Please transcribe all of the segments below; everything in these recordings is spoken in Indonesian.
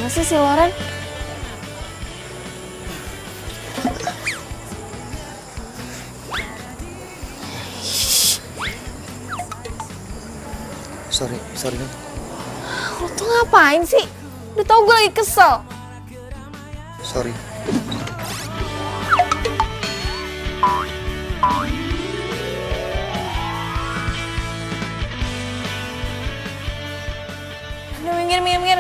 Mana sih si Loren? Sorry nih. Lo tuh ngapain sih? Udah tau gue lagi kesel. Sorry. Udah minggir.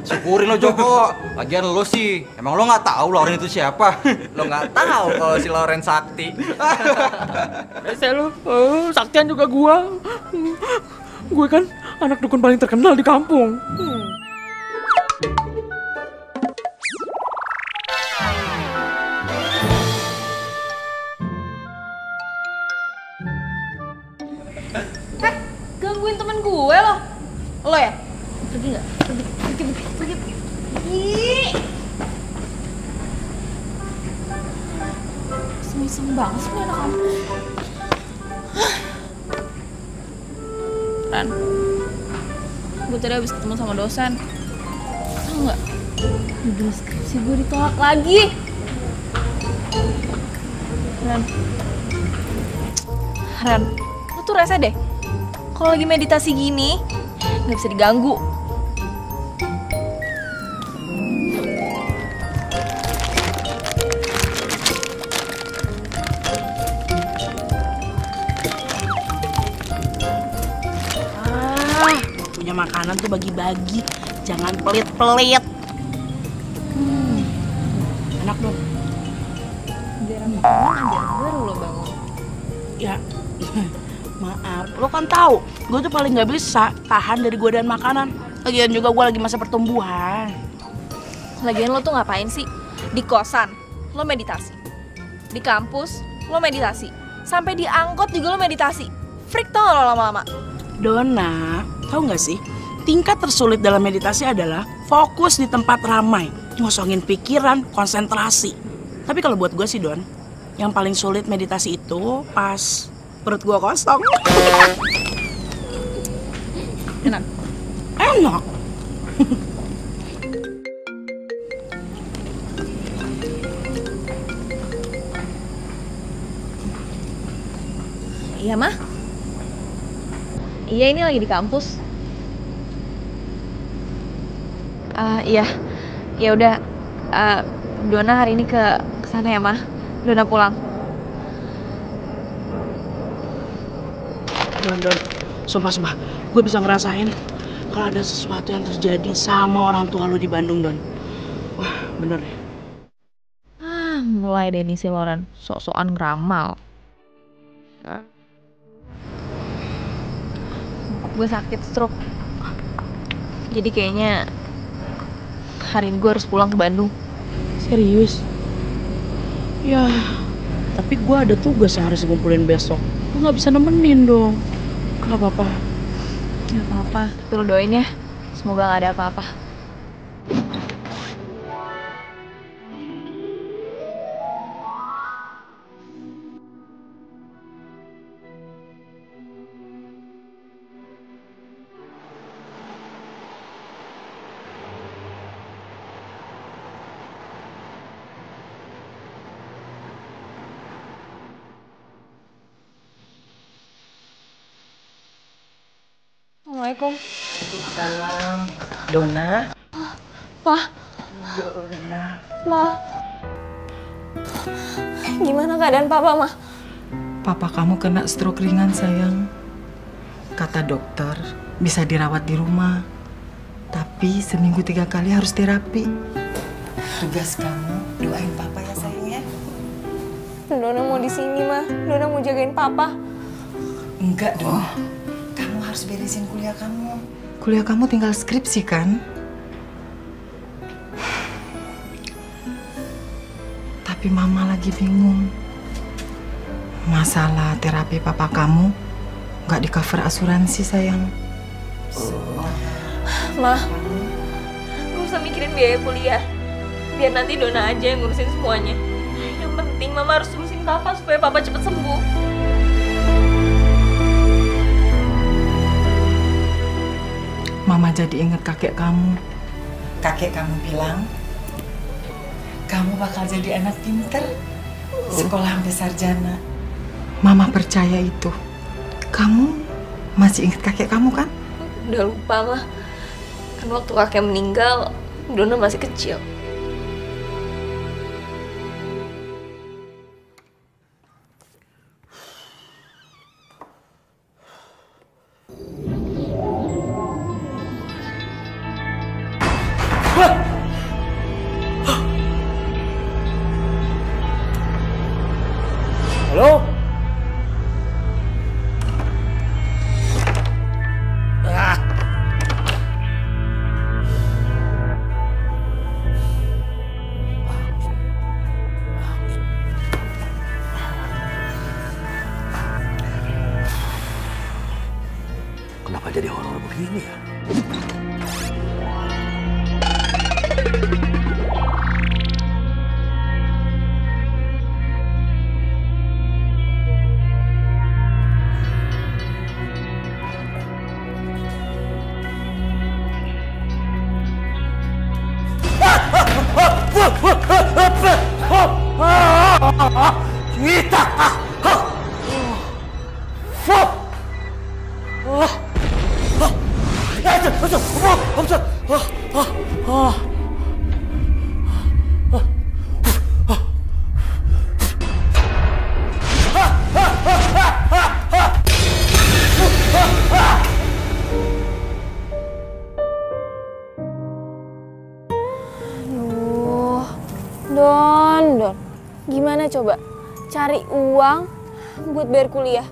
Syukurin lo Joko, lagian lo sih, emang lo nggak tahu Loren itu siapa? Lo nggak tahu kalau si Loren sakti. Biasa lo, saktian juga gua. Gue kan anak dukun paling terkenal di kampung. Gangguin temen gue lo. Lo ya? Pergi nggak? Pergi. Semisem banget sih nih anak kampus. Ran, gue tadi habis ketemu sama dosen. Tau nggak? Judul skripsi gue ditolak lagi. Ran, lo tuh rese deh. Kalau lagi meditasi gini, nggak bisa diganggu. Punya makanan tuh bagi-bagi, jangan pelit-pelit. Enak dong. Biar baru lo bangun. Ya, maaf. Lo kan tahu, gue tuh paling nggak bisa tahan dari godaan makanan. Lagian juga gue lagi masa pertumbuhan. Lagian lo tuh ngapain sih? Di kosan, lo meditasi. Di kampus, lo meditasi. Sampai di angkot juga lo meditasi. Freak tau gak lo lama-lama? Dona, tahu nggak sih? Tingkat tersulit dalam meditasi adalah fokus di tempat ramai, ngosongin pikiran, konsentrasi. Tapi kalau buat gue sih Don, yang paling sulit meditasi itu pas perut gue kosong. Enak. Enak. Iya mah? Iya ini lagi di kampus. Iya, ya udah. Dona hari ini ke sana ya mah. Dona pulang. Don, sumpah, gue bisa ngerasain kalau ada sesuatu yang terjadi sama orang tua lu di Bandung, Don. Wah, bener ya. Mulai deh nih si Loren, sok-sokan ngeramal. Gue sakit stroke. Jadi kayaknya hari ini gue harus pulang ke Bandung. Serius? Ya, tapi gue ada tugas yang harus ngumpulin besok. Gue gak bisa nemenin dong. Gak apa-apa. Gak apa-apa, tapi lo doain ya. Semoga gak ada apa-apa. Assalamualaikum. Salam. Dona. Pa. Ma. Gimana keadaan papa, Ma? Papa kamu kena stroke ringan, sayang. Kata dokter, bisa dirawat di rumah. Tapi seminggu 3 kali harus terapi. Tugas kamu, doain papa ya, sayang ya. Dona mau di sini, Ma. Dona mau jagain papa. Enggak dong. Kamu harus beresin kuliah kamu. Kuliah kamu tinggal skripsi kan? Tapi mama lagi bingung. Masalah terapi papa kamu nggak di-cover asuransi, sayang. Ma, gak usah mikirin biaya kuliah. Biar nanti Dona aja yang ngurusin semuanya. Yang penting Mama harus urusin papa supaya papa cepet sembuh. Mama jadi ingat kakek kamu. Kakek kamu bilang, kamu bakal jadi anak pinter, sekolah sampai sarjana. Mama percaya itu. Kamu masih ingat kakek kamu kan? Udah lupa, Ma. Kan waktu kakek meninggal, Dona masih kecil. Halo? Kenapa jadi horor begini ya? Don, gimana coba cari uang buat bayar kuliah?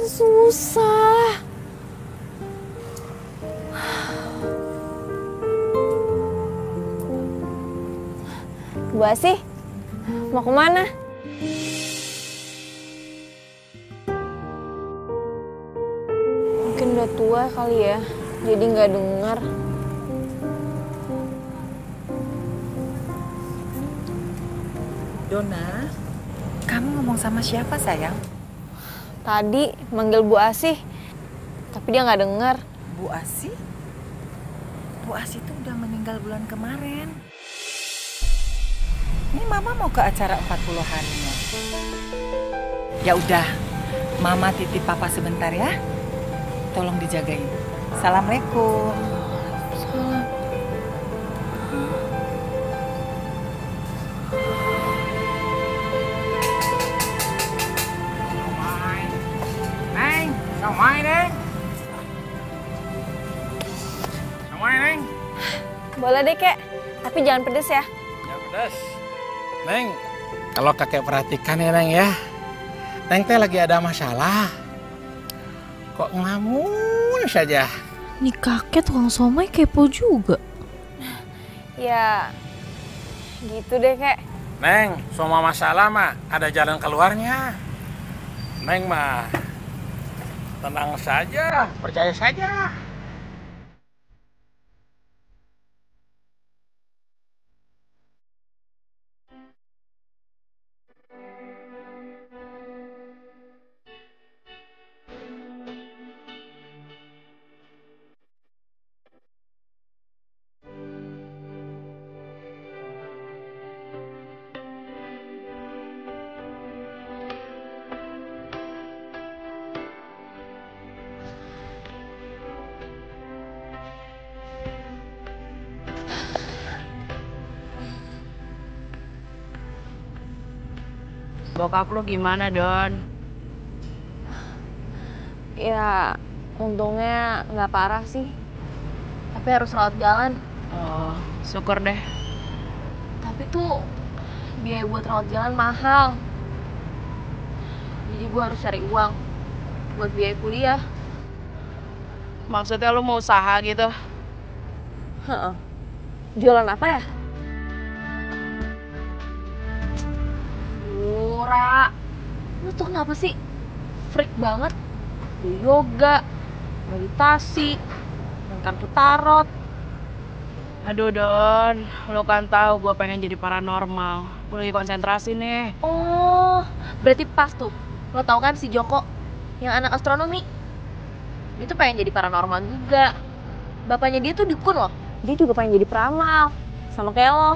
Susah. Bu Asih, mau kemana? Mungkin udah tua kali ya, jadi nggak dengar. Dona, kamu ngomong sama siapa, sayang? Tadi manggil Bu Asih, tapi dia nggak dengar. Bu Asih? Bu Asih itu udah meninggal bulan kemarin. Ini Mama mau ke acara 40 harinya. Ya udah, Mama titip Papa sebentar ya. Tolong dijagain. Assalamualaikum. Salam. Neng, somai Neng. Somai Neng. Boleh deh, Kek. Tapi jangan pedes ya. Ya pedas. Neng, kalau kakek perhatikan ya Neng ya. Neng teh lagi ada masalah. Kok ngelamun saja? Nih kakek tukang somai kepo juga. Ya, gitu deh, Kek. Neng, semua masalah mah ada jalan keluarnya. Neng mah tenang saja, percaya saja. Bokap lu gimana, Don? Ya, untungnya nggak parah sih. Tapi harus rawat jalan. Oh, syukur deh. Tapi tuh biaya buat rawat jalan mahal. Jadi gue harus cari uang buat biaya kuliah. Maksudnya lu mau usaha gitu? Heeh. Jualan apa ya? Ra, lu tuh kenapa sih? Freak banget. Yoga, meditasi, main kartu tarot. Aduh, Don. Lu kan tahu gue pengen jadi paranormal. Gue lagi konsentrasi nih. Oh, berarti pas tuh. Lo tau kan si Joko yang anak astronomi? Dia tuh pengen jadi paranormal juga. Bapaknya dia tuh dukun loh. Dia juga pengen jadi peramal. Sama kayak lo.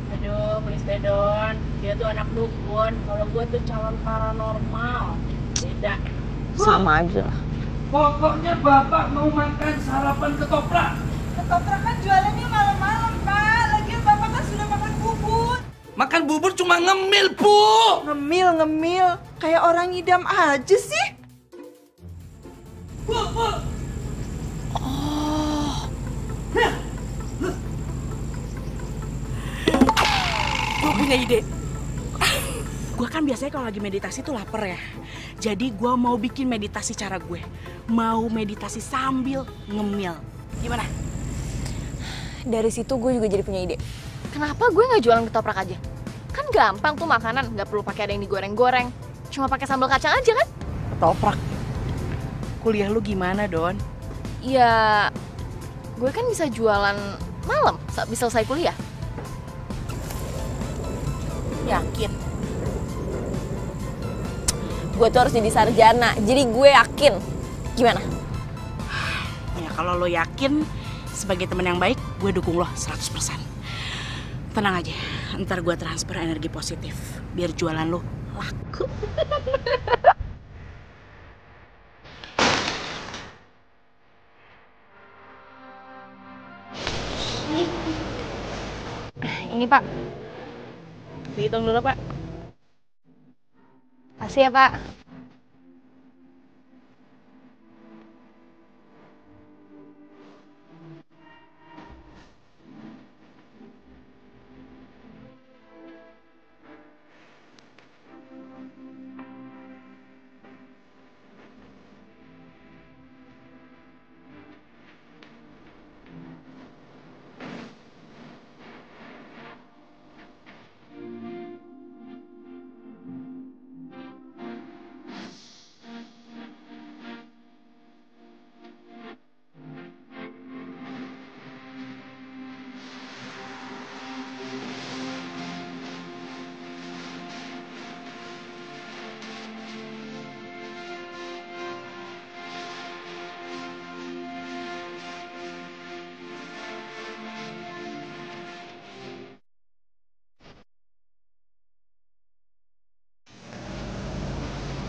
Aduh, please deh, Don. Dia tuh anak dukun. Kalau gue tuh calon paranormal. Beda. Sama aja lah. Pokoknya Bapak mau makan sarapan ketoprak. Ketoprak kan jualannya malam-malam, Pak. Lagian Bapak kan sudah makan bubur. Makan bubur cuma ngemil, Bu. Ngemil. Kayak orang ngidam aja sih. Bu. Gue punya ide. Gue kan biasanya kalau lagi meditasi tuh lapar ya. Jadi gue mau bikin meditasi cara gue. Mau meditasi sambil ngemil. Gimana? Dari situ gue juga jadi punya ide. Kenapa gue nggak jualan ketoprak aja? Kan gampang tuh makanan, nggak perlu pakai ada yang digoreng-goreng. Cuma pakai sambal kacang aja kan? Ketoprak. Kuliah lu gimana, Don? Ya, gue kan bisa jualan malam, bisa selesai kuliah. Yakin? Gue tuh harus jadi sarjana, jadi gue yakin. Gimana? Ya kalau lo yakin, sebagai teman yang baik, gue dukung lo 100%. Tenang aja, ntar gue transfer energi positif. Biar jualan lo laku. Ini Pak. Dihitung dulu, Pak. Kasih ya Pak.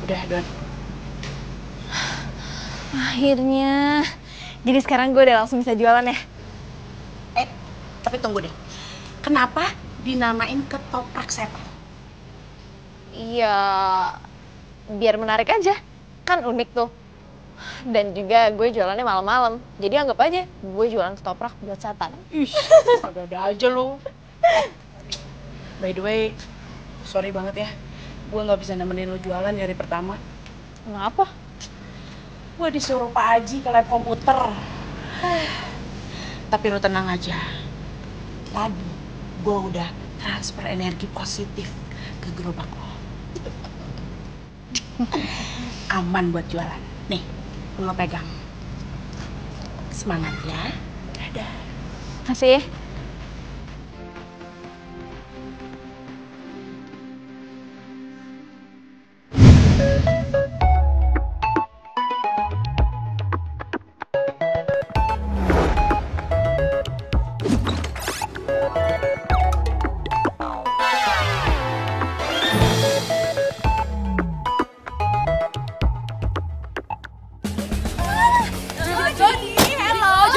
Udah, Don. Akhirnya. Jadi sekarang gue udah langsung bisa jualan ya? Tapi tunggu deh. Kenapa dinamain ketoprak setan? Iya, biar menarik aja. Kan unik tuh. Dan juga gue jualannya malam-malam. Jadi anggap aja gue jualan ketoprak buat setan. Ih, ada aja lo. By the way, sorry banget ya. Gue gak bisa nemenin lo jualan dari pertama. Kenapa? Gue disuruh Pak Haji ke lab komputer. Tapi lo tenang aja. Tadi gue udah transfer energi positif ke gerobak lo. Aman buat jualan. Nih, lo pegang. Semangat ya. Dadah. Kasih.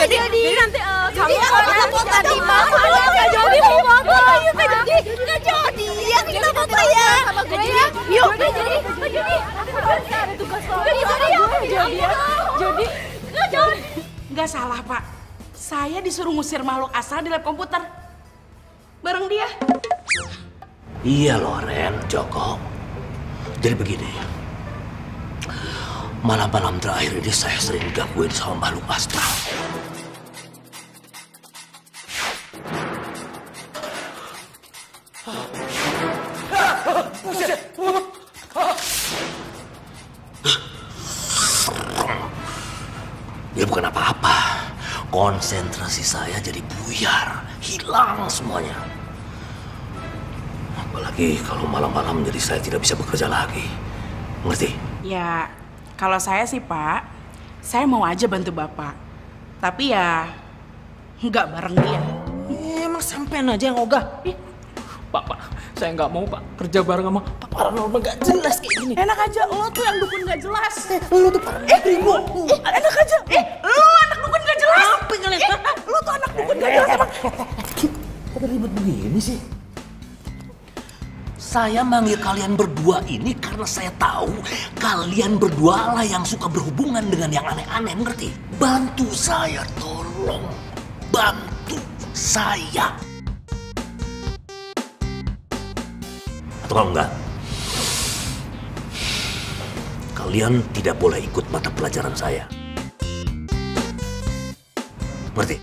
Jadi nanti kamu Yuk. Jody. Nggak salah, Pak. Saya disuruh ngusir makhluk astral di lab komputer. Bareng dia. Iya Loren, Joko. Jadi begini. Malam-malam terakhir ini saya sering digangguin sama makhluk astral. Dia bukan apa-apa. Konsentrasi saya jadi buyar, hilang semuanya. Apalagi kalau malam-malam jadi saya tidak bisa bekerja lagi. Ngerti? Ya, kalau saya sih Pak, saya mau aja bantu Bapak. Tapi ya, nggak bareng dia. Emang sampean aja yang ogah. Pak, saya nggak mau Pak kerja bareng sama Pak paranormal nggak jelas kayak gini. Enak aja, lo tuh yang dukun nggak jelas. Lu tuh Ringo. Enak aja. Lo anak dukun nggak jelas. Apa ngeliat? Lo tuh anak dukun nggak jelas. Kok ribet begini sih? Saya manggil kalian berdua ini karena saya tahu kalian berdua lah yang suka berhubungan dengan yang aneh-aneh, ngerti? Bantu saya, tolong. Bantu saya. Atau kalau enggak, kalian tidak boleh ikut mata pelajaran saya. Ngerti?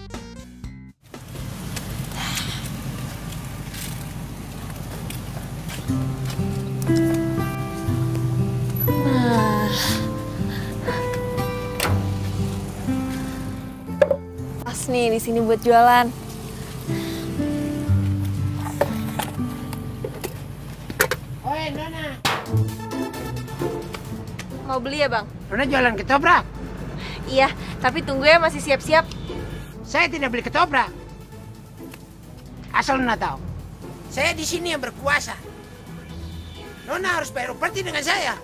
Pas nih di sini buat jualan. Oi, Nona. Mau beli ya, Bang? Nona jualan ketoprak. Iya, tapi tunggu ya, masih siap-siap. Saya tidak beli ketoprak. Asal Nona tahu, saya di sini yang berkuasa. Nona harus bayar upeti dengan saya.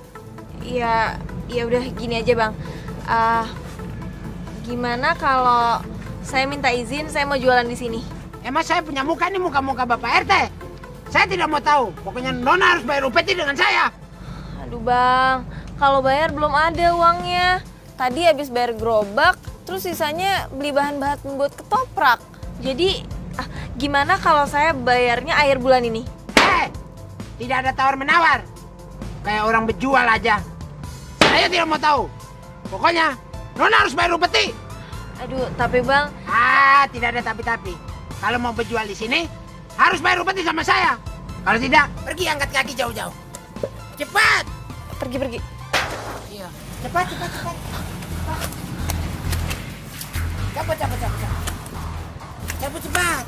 Iya, ya udah gini aja, Bang. Gimana kalau saya minta izin, saya mau jualan di sini? Emang saya punya muka nih, muka-muka Bapak RT. Saya tidak mau tahu. Pokoknya Nona harus bayar upeti dengan saya. Aduh, Bang. Kalau bayar belum ada uangnya. Tadi habis bayar gerobak, terus sisanya beli bahan-bahan buat ketoprak. Jadi, gimana kalau saya bayarnya akhir bulan ini? Tidak ada tawar-menawar. Kayak orang berjual aja. Saya tidak mau tahu. Pokoknya Nona harus bayar upeti. Aduh, tapi Bang... Tidak ada tapi-tapi. Kalau mau berjual di sini, harus bayar upeti sama saya. Kalau tidak, pergi angkat kaki jauh-jauh. Cepat! Pergi. Iya. Cepat. Cabut. Cabut cepat.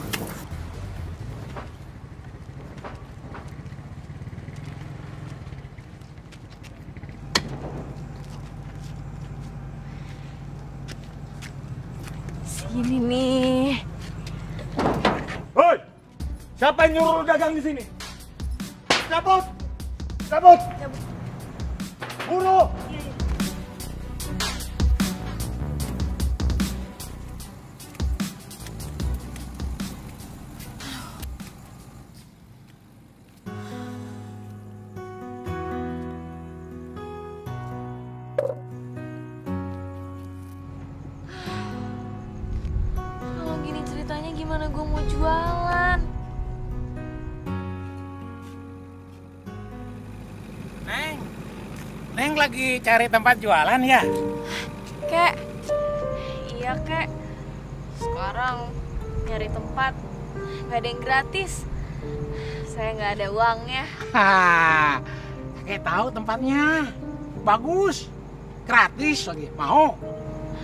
Sini nih. Hoi! Siapa yang nyuruh lu dagang di sini? Cabut! Buru! Kalau gini ceritanya gimana gue mau jualan? Neng lagi cari tempat jualan ya? Kek, iya Kek. Sekarang nyari tempat, nggak ada yang gratis. Saya nggak ada uangnya. Kayak tahu tempatnya. Bagus. Gratis lagi. Mau?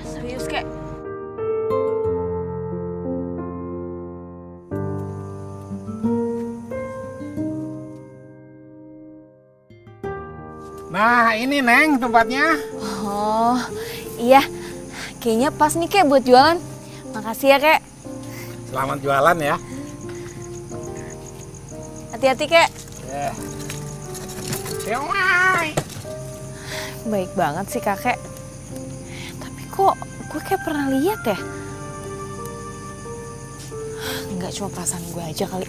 Serius Kek? Nah, ini Neng tempatnya. Oh, iya. Kayaknya pas nih Kek buat jualan. Makasih ya Kek. Selamat jualan ya. Hati-hati Kek. Siomay. Baik banget sih kakek. Tapi kok gue kayak pernah lihat ya? Nggak cuma perasaan gue aja kali.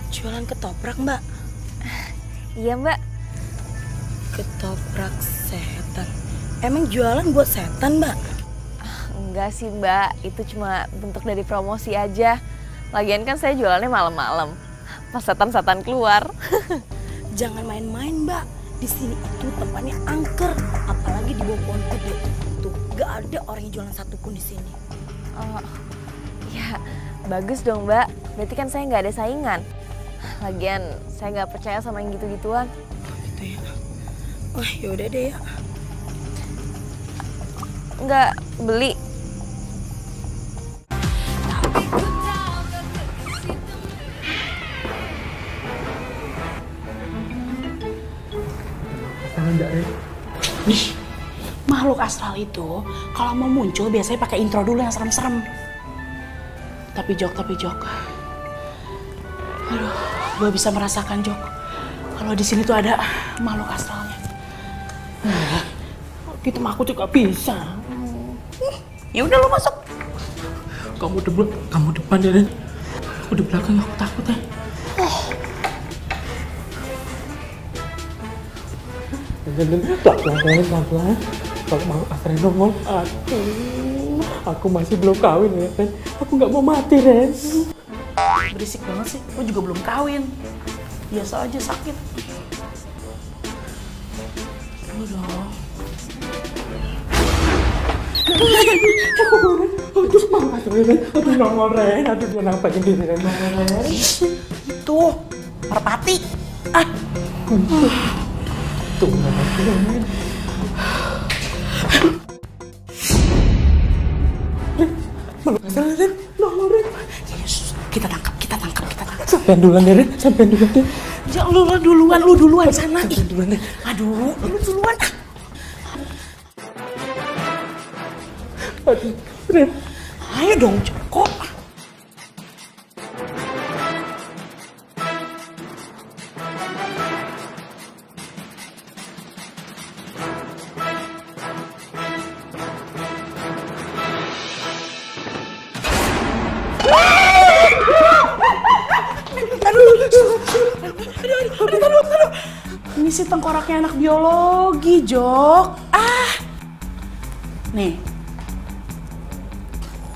Jualan ketoprak, Mbak? Iya, Mbak. Ketoprak setan. Emang jualan buat setan, Mbak? Enggak sih, Mbak. Itu cuma bentuk dari promosi aja. Lagian kan saya jualannya malam-malam. Pas setan-setan keluar. Jangan main-main, Mbak. Di sini itu tempatnya angker, apalagi di bawah pohon gede. Tuh, gak ada orang yang jualan satupun di sini. Oh, ya bagus dong, Mbak. Berarti kan saya nggak ada saingan. Lagian saya nggak percaya sama yang gitu-gituan. Gitu ya. Wah, yaudah deh ya. Nggak beli. Makhluk astral itu kalau mau muncul biasanya pakai intro dulu yang serem-serem. Tapi Jok. Aduh, gue bisa merasakan, Jok. Kalau di sini tuh ada makhluk astralnya. Gitu mah aku juga bisa. Ya udah, lu masuk. Kamu depan ya, Ren. Aku di belakang, aku takut ya. Pelan-pelan. Kalau mau astral nongol, aduh, aku masih belum kawin ya, Ren. Aku nggak mau mati, Ren. Berisik banget sih, gue juga belum kawin. Biasa aja sakit. Udah. Aduh, mampus, Ren. Aduh, nongol, Ren. Aduh, dia nampakin diri, Ren. Nongol, Ren. Itu, merpati. Tuh, Ren. Makhluk astral, Ren. Nongol, Ren. Yes, kita tangkap. Sampean duluan deh, Ren. Ya, lu duluan sana. Sampean duluan deh. Aduh, lu duluan. Aduh, Ren. Ayo dong, Joko. Aduh. Ini sih tengkoraknya anak biologi, Jok. Nih.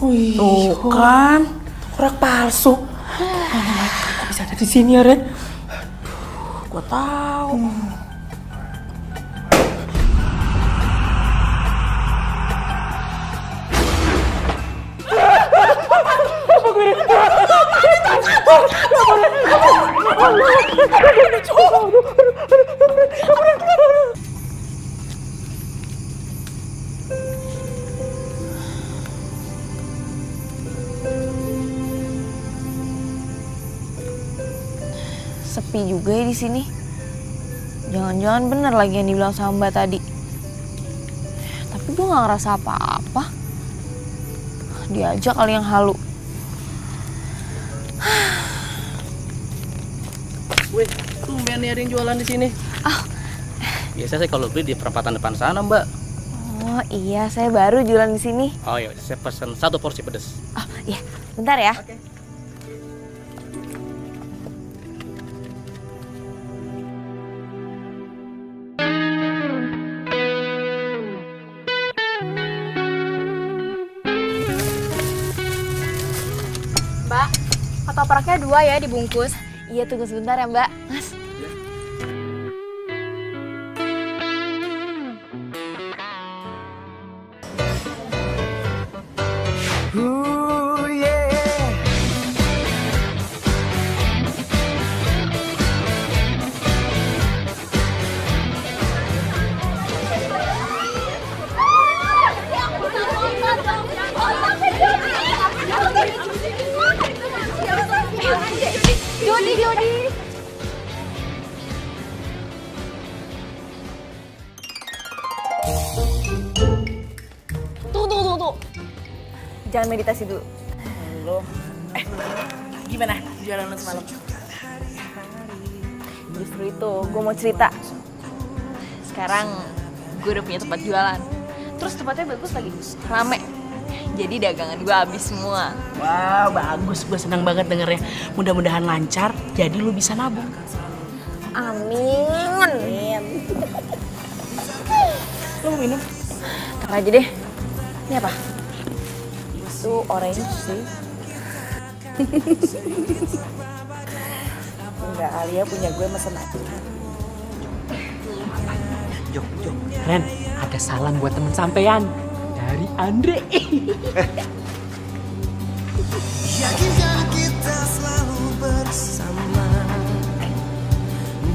Wih, Tuh kan, tengkorak palsu. Kok bisa ada di sini ya, Ren? Gua tahu. Sepi juga ya di sini. Jangan-jangan bener lagi yang dibilang sama Mbak tadi. Tapi gue nggak ngerasa apa-apa. Dia aja kali yang halu. Wih, tumben nih ada yang jualan di sini. Biasa saya kalau beli di perempatan depan sana, Mbak. Oh iya, saya baru jualan di sini. Oh iya, saya pesan 1 porsi pedas. Oh iya, bentar ya. Oke. Mbak, ketopraknya 2 ya dibungkus. Iya, tunggu sebentar ya, Mbak. Mas. Jody. Tunggu. Jangan meditasi dulu. Lo. Gimana jualan lo semalam? Justru itu, gue mau cerita. Sekarang gue udah punya tempat jualan. Terus tempatnya bagus lagi, rame. Jadi dagangan gue habis semua. Wow, bagus. Gue senang banget dengernya. Mudah-mudahan lancar, jadi lu bisa nabung. Amin. Lu mau minum? Ntar aja deh. Ini apa? Itu orange sih. Enggak, Alia punya gue mesen aja. Jok. Ren, ada salam buat temen sampean dari Andre. Yakinkah kita selalu bersama?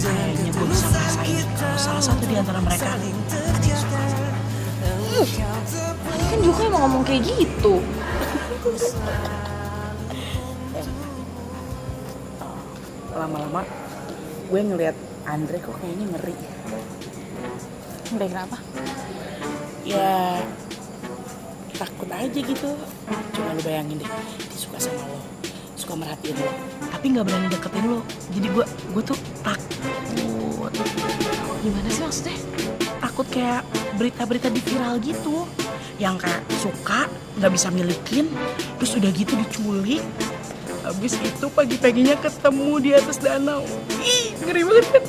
Kayaknya gue bisa ngerasain kalau salah satu di antara mereka ada yang suka. Tadi kan Joko emang ngomong kayak gitu. Lama-lama gue ngeliat Andre kok kayaknya ngeri. Udah kenapa? Ya takut aja gitu. Coba lu bayangin deh, dia suka sama lo, suka merhatiin lo, tapi nggak berani deketin lo. Jadi gue tuh takut. Gimana sih maksudnya? Takut kayak berita-berita di viral gitu, yang kayak suka nggak bisa milikin, terus udah gitu diculik. Habis itu pagi-paginya ketemu di atas danau. Ih, ngeri banget kan?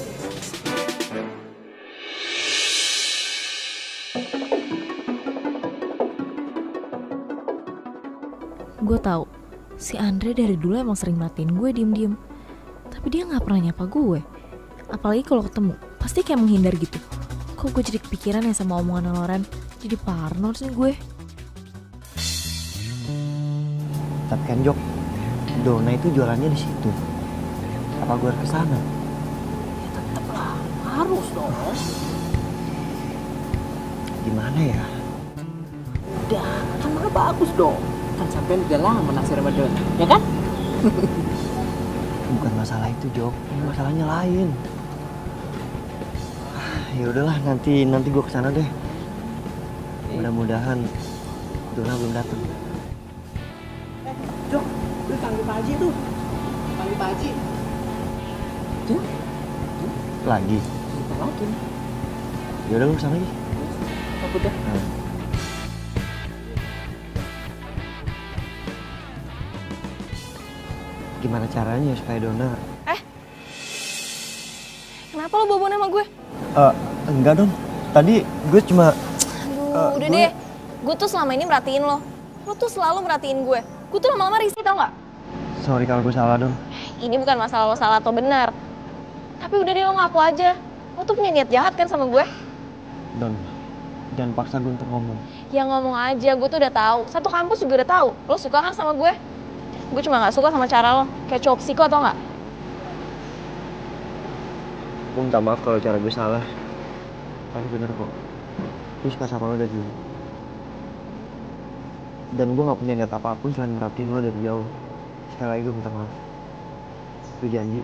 Gue tahu si Andre dari dulu emang sering matiin gue diem-diem. Tapi dia nggak pernah nyapa gue. Apalagi kalau ketemu, pasti kayak menghindar gitu. Kok gue jadi kepikiran ya sama omongan Loren. Jadi parno sih gue. Tapi kan Jok, Dona itu jualannya di situ. Apa gue harus kesana? Ya tetep lah, harus dong. Gimana ya? Udah, kan malah bagus dong. Kan sampean udah lama naksir sama Dona, ya kan? Bukan masalah itu Jok, ini masalahnya lain. Ya udahlah, nanti gue kesana deh. Mudah-mudahan Dona belum datang. Jok, lu panggil Pak Haji tuh. Panggil Pak Haji. Tuh? Lagi? Bentar lagi. Ya udah, lu kesana lagi. Apa udah? Gimana caranya supaya Dona? Kenapa lo bawa sama gue? Enggak dong. Tadi gue cuma... Aduh, udah deh. Gue tuh selama ini merhatiin lo. Lo tuh selalu merhatiin gue. Gue tuh lama-lama risih, tau gak? Sorry kalau gue salah dong. Ini bukan masalah lo salah atau benar. Tapi udah deh, lo ngaku aja. Lo tuh punya niat jahat kan sama gue? Don, jangan paksa gue untuk ngomong. Ya ngomong aja, gue tuh udah tahu. Satu kampus juga udah tahu. Lo suka kan sama gue? Gue cuma gak suka sama cara lo. Kayak cowok psiko, tau gak? Gue minta maaf kalau cara gue salah. Tapi bener kok. Gue suka sama lo dari dulu. Dan gue gak punya niat apapun selain merhatiin lo dari jauh. Sekali lagi gue minta maaf. Gue janji.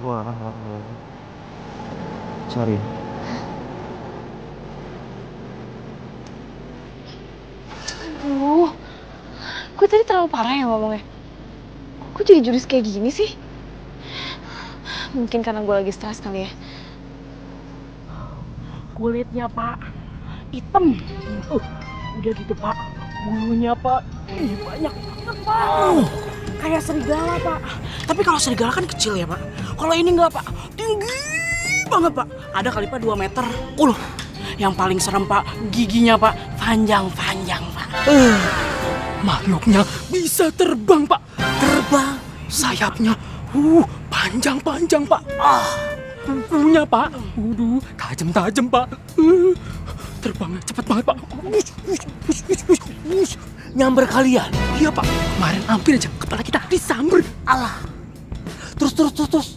Gue gak akan ngelakuin lagi. Sorry. Aduh, gue tadi terlalu parah ya ngomongnya. Kok jadi jurus kayak gini sih? Mungkin karena gue lagi stres kali ya. Kulitnya Pak, hitam. Udah gitu Pak, bulunya Pak, banyak banget Pak. Kayak serigala Pak. Tapi kalau serigala kan kecil ya Pak. Kalau ini enggak Pak, tinggi banget Pak. Ada kali Pak 2 meter. Yang paling serem Pak, giginya Pak, panjang-panjang Pak. Makhluknya bisa terbang, Pak. Terbang. Sayapnya, panjang-panjang, Pak. Kukunya, Pak. Tajam-tajam, Pak. Terbangnya cepet banget, Pak. Nyamber kalian? Iya, Pak. Kemarin hampir aja kepala kita disamber. Alah. Terus.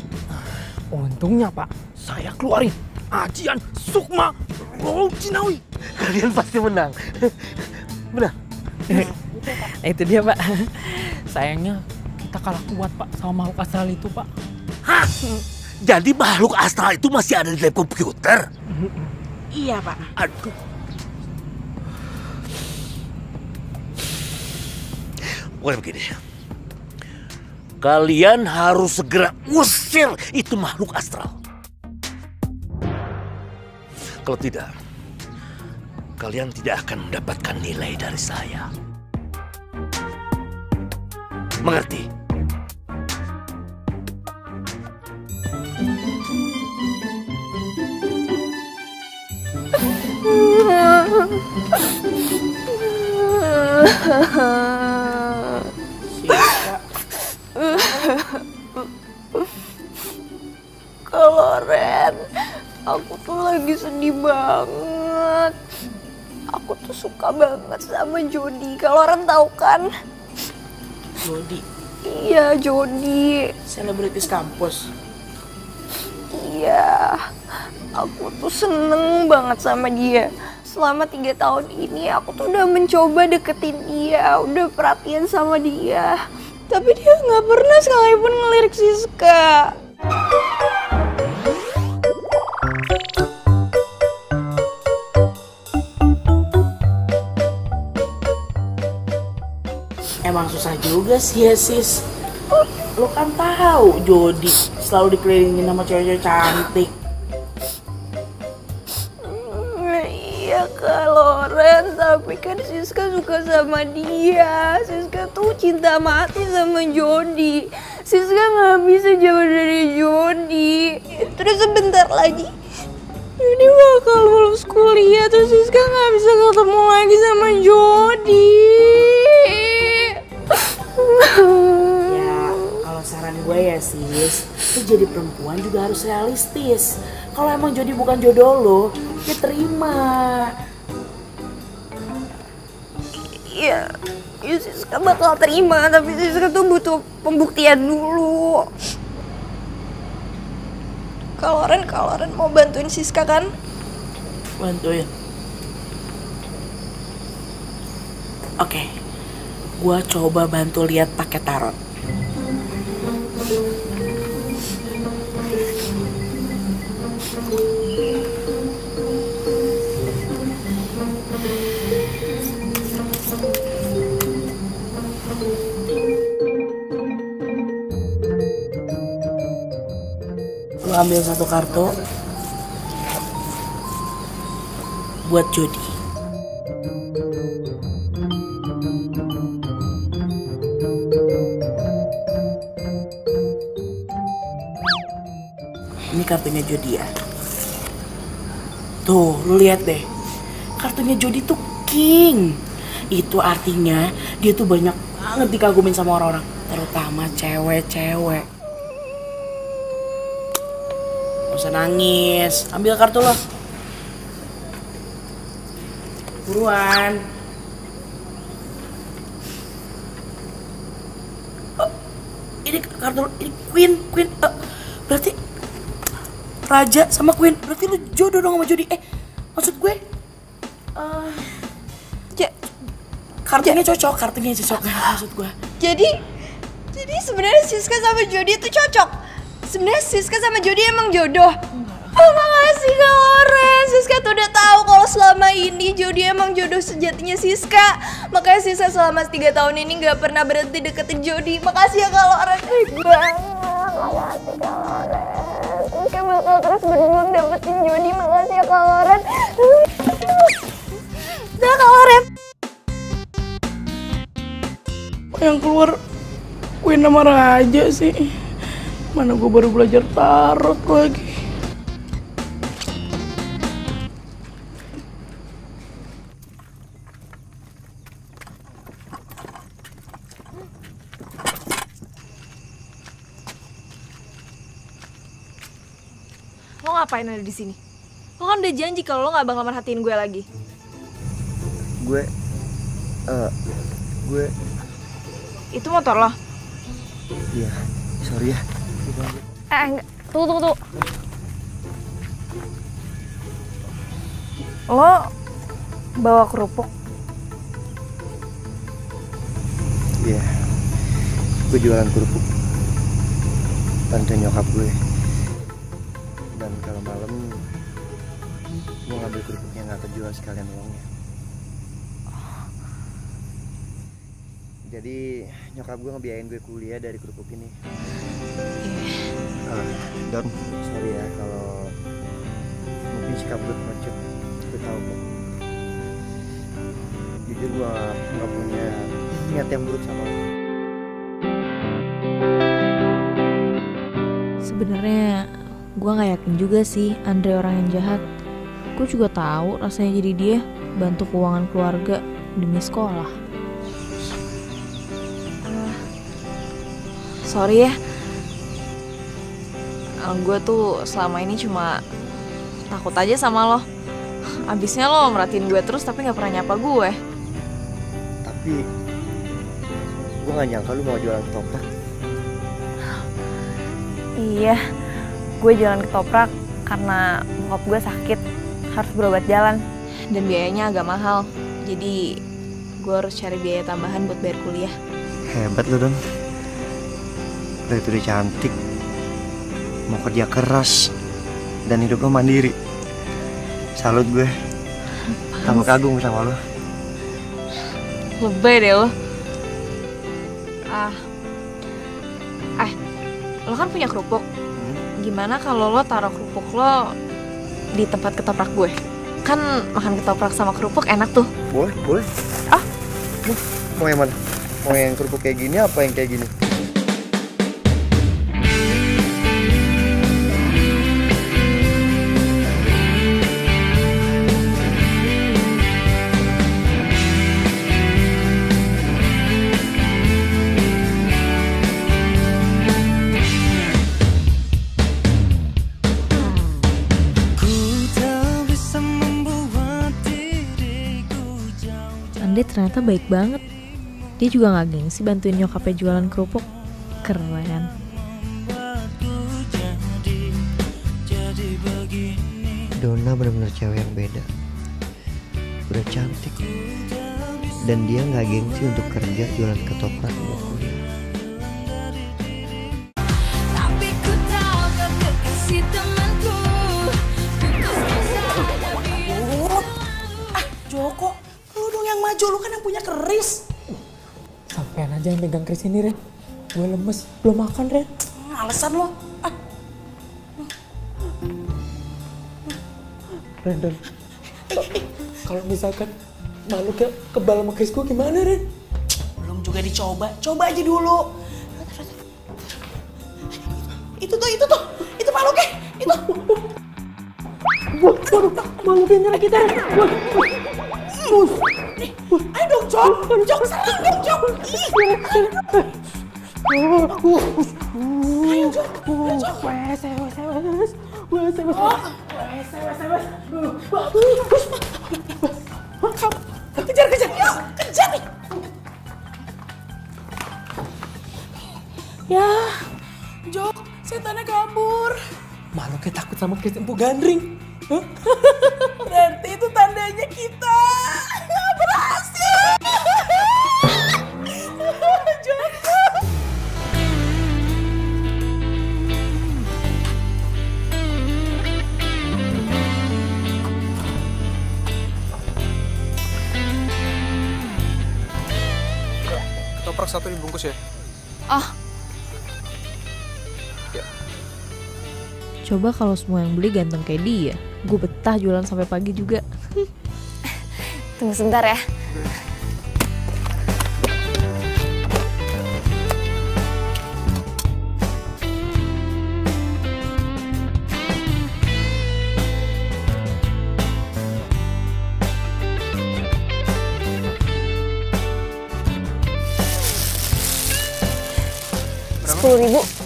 Untungnya, Pak, saya keluarin ajian Sukma Jinawi. Kalian pasti menang. Menang. Nah, itu dia, Pak. Sayangnya kita kalah kuat, Pak, sama makhluk astral itu, Pak. Hah? Jadi makhluk astral itu masih ada di lab komputer? Iya, Pak. Aduh. Pokoknya begini. Kalian harus segera usir itu makhluk astral. Kalau tidak, kalian tidak akan mendapatkan nilai dari saya. Mengerti? Kalau Ren, aku tuh lagi sedih banget. Aku tuh suka banget sama Jody. Kalau Ren tahu kan? Jody? Iya, Jody. Selebritis kampus? Iya, aku tuh seneng banget sama dia. Selama 3 tahun ini aku tuh udah mencoba deketin dia, udah perhatian sama dia. Tapi dia nggak pernah sekalipun ngelirik Siska. Emang susah juga sih ya sis. Lo kan tahu Jody selalu dikelilingin sama cewek-cewek cantik. Iya kalau Ren, tapi kan Siska suka sama dia. Siska tuh cinta mati sama Jody. Siska nggak bisa jauh dari Jody. Terus sebentar lagi Jody bakal lulus kuliah, terus Siska nggak bisa ketemu lagi sama Jody. Ya kalau saran gue ya sis, lo jadi perempuan juga harus realistis. Kalau emang Jody bukan jodoh lo, ya terima. Iya, Siska bakal terima, tapi Siska tuh butuh pembuktian dulu. Kalau Ren mau bantuin Siska kan? Bantuin. Oke, gua coba bantu lihat pakai tarot. Lo ambil satu kartu buat Jody. Ini kartunya Jody ya. Tuh, lu lihat deh. Kartunya Jody tuh king. Itu artinya dia tuh banyak banget dikagumin sama orang-orang, terutama cewek-cewek. Gak usah nangis, ambil kartu lo. Buruan. Oh, ini kartu, ini Queen. Berarti Raja sama Queen, berarti lu jodoh dong sama Jody. Maksud gue, kartunya cocok maksud gue. Jadi sebenarnya Siska sama Jody itu cocok. Sebenarnya Siska sama Jody emang jodoh. Oh, makasih Kak Loren. Siska tuh udah tahu kalau selama ini Jody emang jodoh sejatinya Siska. Makanya Siska selama 3 tahun ini nggak pernah berhenti deketin Jody. Makasih ya Kak Loren. Banget. Makasih Kak Loren. Siska bakal terus berjuang dapetin Jody. Makasih ya Kak Loren. Dah Kak Loren. Yang keluar Queen sama Raja sih. Mana gue baru belajar tarot lagi. Lo ngapain ada di sini? Lo kan udah janji kalau lo nggak bakal merhatiin gue lagi. Gue Itu motor lo? Iya, sorry ya. Enggak. Tunggu. Lo bawa kerupuk? Iya, gue jualan kerupuk. Bantuin nyokap gue. Dan kalau malam gue ngambil kerupuknya nggak kejual sekalian uangnya. Jadi nyokap gue ngebiayain gue kuliah dari kerupuk ini. Don, sorry ya kalau mungkin sikap gue pengecut. Gue tahu kok. jujur gue gak punya niat yang buruk sama lo. Sebenarnya gue nggak yakin juga sih Andre orang yang jahat. Gue juga tahu rasanya jadi dia bantu keuangan keluarga demi sekolah. Sorry ya, gue tuh selama ini cuma takut aja sama lo. Abisnya lo merhatiin gue terus tapi nggak pernah nyapa gue. Tapi gue gak nyangka lu mau jualan ketoprak. Iya, gue jualan ketoprak karena bokap gue sakit, harus berobat jalan. Dan biayanya agak mahal, jadi gue harus cari biaya tambahan buat bayar kuliah. Hebat lu, Don. Udah itu udah cantik, mau kerja keras, dan hidup lo mandiri. Salut gue, tambah kagum sama lo. Lebay deh lo. Lo kan punya kerupuk. Gimana kalau lo taruh kerupuk lo di tempat ketoprak gue? Kan makan ketoprak sama kerupuk enak tuh. Boleh, boleh. Mau yang mana? Mau yang kerupuk kayak gini apa yang kayak gini? Andre ternyata baik banget. Dia juga gak gengsi bantuin nyokapnya jualan kerupuk. Keren. Donna benar-benar cewek yang beda. Udah cantik. Dan dia gak gengsi untuk kerja jualan ketoprak buat kuliah. Joko, lu dong yang maju, lu kan yang punya keris. Sampean aja yang pegang keris ini, Ren. Gue lemes, belum makan, Ren. Alasan lo. Ren, kalau misalkan makhluknya kebal sama keris gue gimana, Ren? Belum juga dicoba, coba aja dulu. Itu makhluknya, itu. Waduh, makhluknya nyerang kita, Ren. Ayo dong, Jok, serang dong, Jok. Ayo, Jok. Kejar, yuk, kejar nih. Ya, Jok, setannya kabur. Makhluknya takut sama keris Empu Gandring. Berarti itu tandanya kita berhasil. Joko. Ketoprak satu dibungkus ya. Coba kalau semua yang beli ganteng kayak dia, gue betah jualan sampai pagi juga. Tunggu sebentar ya. Rp10.000.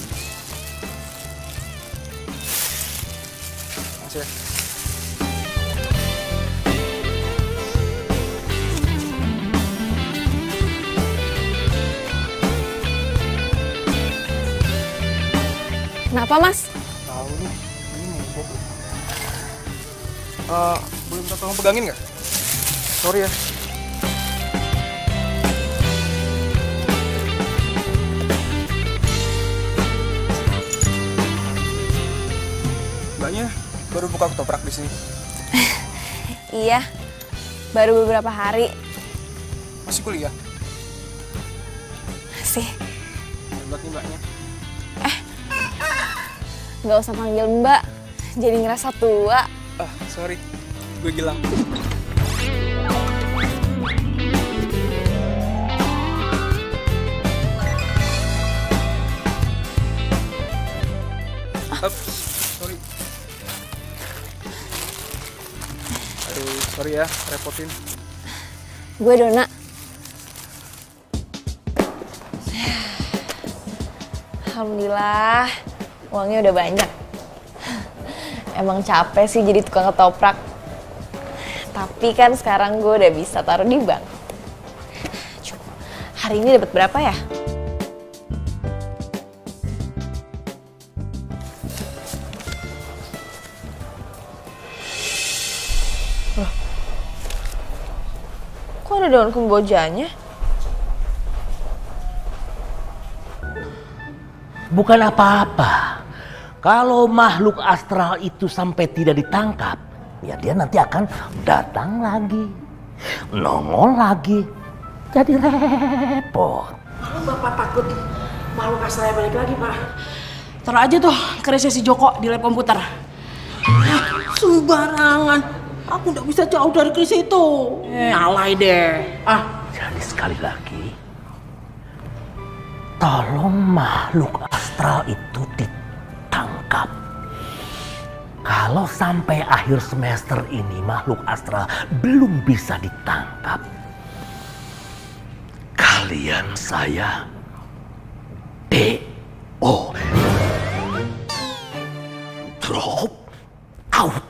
Kenapa, Mas? Tahu nih, ini mogok. Boleh minta tolong pegangin nggak? Sorry ya. Mbaknya baru buka ketoprak di sini. Iya, baru beberapa hari. Masih kuliah? Masih. Hebat nih mbaknya. Nggak usah panggil Mbak, jadi ngerasa tua. Sorry, gue Gilang. Sorry. Aduh, sorry ya, repotin. Gue Dona. Alhamdulillah, uangnya udah banyak. Emang capek sih jadi tukang ketoprak. Tapi kan sekarang gue udah bisa taruh di bank. Hari ini dapat berapa ya? Loh. Kok ada daun kembojanya? Bukan apa-apa. Kalau makhluk astral itu sampai tidak ditangkap, ya dia nanti akan datang lagi, nongol lagi, jadi repot. Bapak takut makhluk astralnya balik lagi, Pak. Taruh aja tuh kerisnya si Joko di lab komputer. Sembarangan. Aku nggak bisa jauh dari keris itu. Alay deh. Jadi sekali lagi, tolong makhluk astral itu ditangkap. Kalau sampai akhir semester ini makhluk astral belum bisa ditangkap, kalian saya DO. Drop out.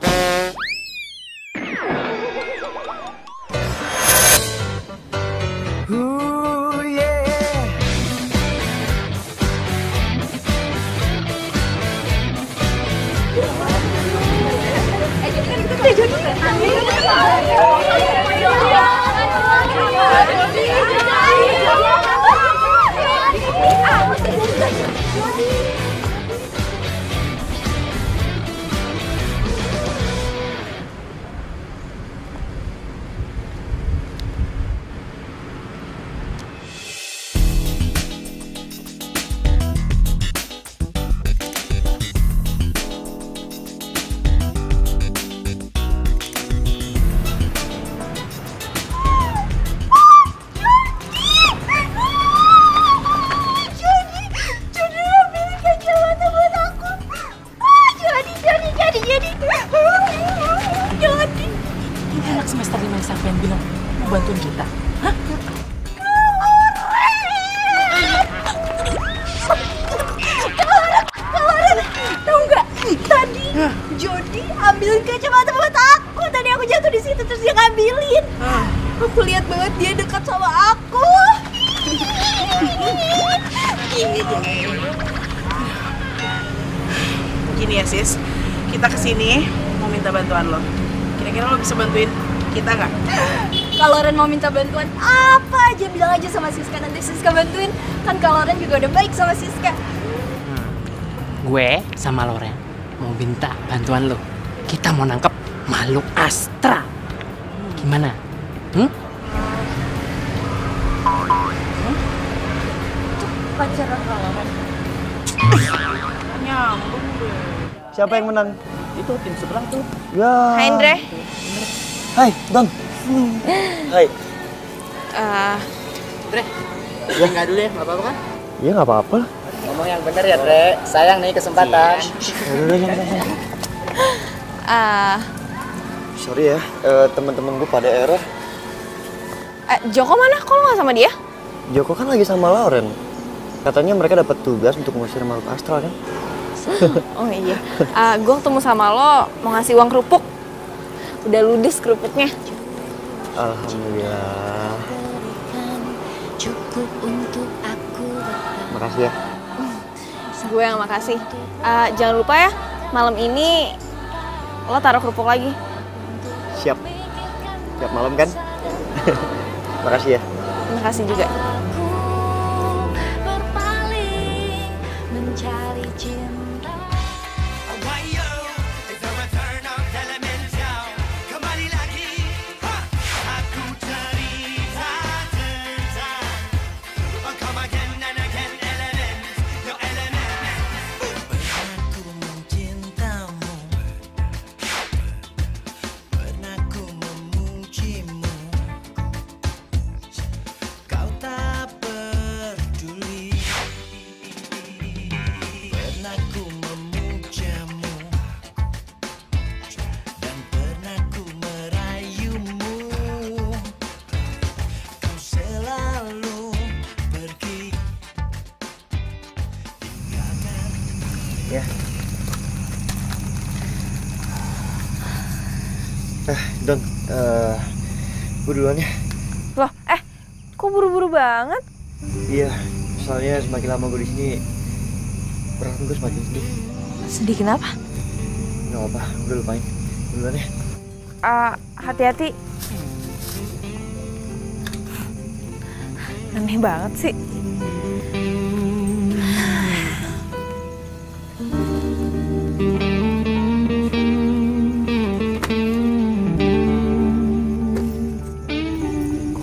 Semester 5 siapa yang bilang mau bantuin kita? Hah? Kaloran, tahu nggak? Tadi Jody ambilin kacamata buat aku. Tadi aku jatuh di situ terus dia ngambilin. Aku lihat banget dia dekat sama aku. Gini ya sis, kita kesini mau minta bantuan lo. Kira-kira lo bisa bantuin kita nggak? Kalau Ren mau minta bantuan apa aja bilang aja sama Siska, nanti Siska bantuin. Kan kalau Ren juga udah baik sama Siska. Gue sama Loren mau minta bantuan lo. Kita mau nangkep makhluk astral. Gimana? Pacaran Loren. Nyambung deh. Siapa yang menang? Itu tim seberang tuh. Ya. Hai Indre. Hai, Don. Hai. Dre, enggak dulu ya, nggak apa-apa kan? Iya nggak apa-apa. Ngomong yang bener ya, Dre. Sayang nih kesempatan. Sorry ya, teman-teman gue pada error. Joko mana? Kok lo nggak sama dia? Joko kan lagi sama Lauren. Katanya mereka dapat tugas untuk ngusir makhluk astral kan? Oh iya. Gue ketemu sama lo mau ngasih uang kerupuk. Udah ludes kerupuknya. Alhamdulillah. Cukup untuk aku. Makasih ya. Gue yang makasih. Jangan lupa ya, malam ini lo taruh kerupuk lagi. Siap. Siap malam kan? Makasih ya. Makasih juga. Berpaling mencari cinta. Pernah ku memuja Ya. Don, gue duluan ya. Loh, kok buru-buru banget? Iya, soalnya semakin lama gue di sini, perasaan gue semakin sedih. Sedih kenapa? Gak apa, udah lupain. Duluan ya. Hati-hati. Aneh banget sih.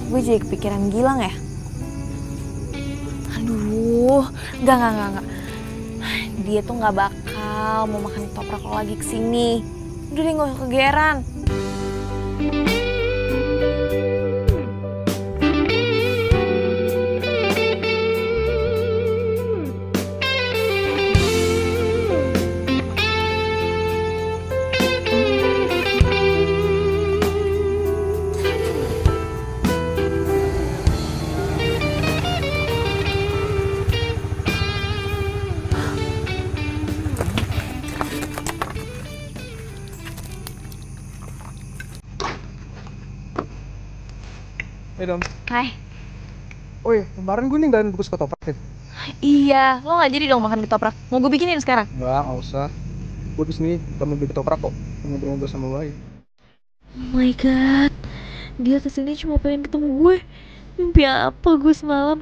Gue jadi kepikiran Gilang ya? Aduh, enggak. Dia tuh nggak bakal mau makan ketoprak lo lagi kesini. Udah deh, nggak usah kegeeran. Dom. Hai. Oh iya, kemarin gue ninggalin bungkus ketoprak deh. Iya, lo nggak jadi dong makan ketoprak. Mau gue bikinin sekarang? Nggak usah. Gue disini bukan beli ketoprak kok. Ngobrol-ngobrol sama lo aja. Oh my god, dia kesini cuma pengen ketemu gue. Mimpi apa gue semalam?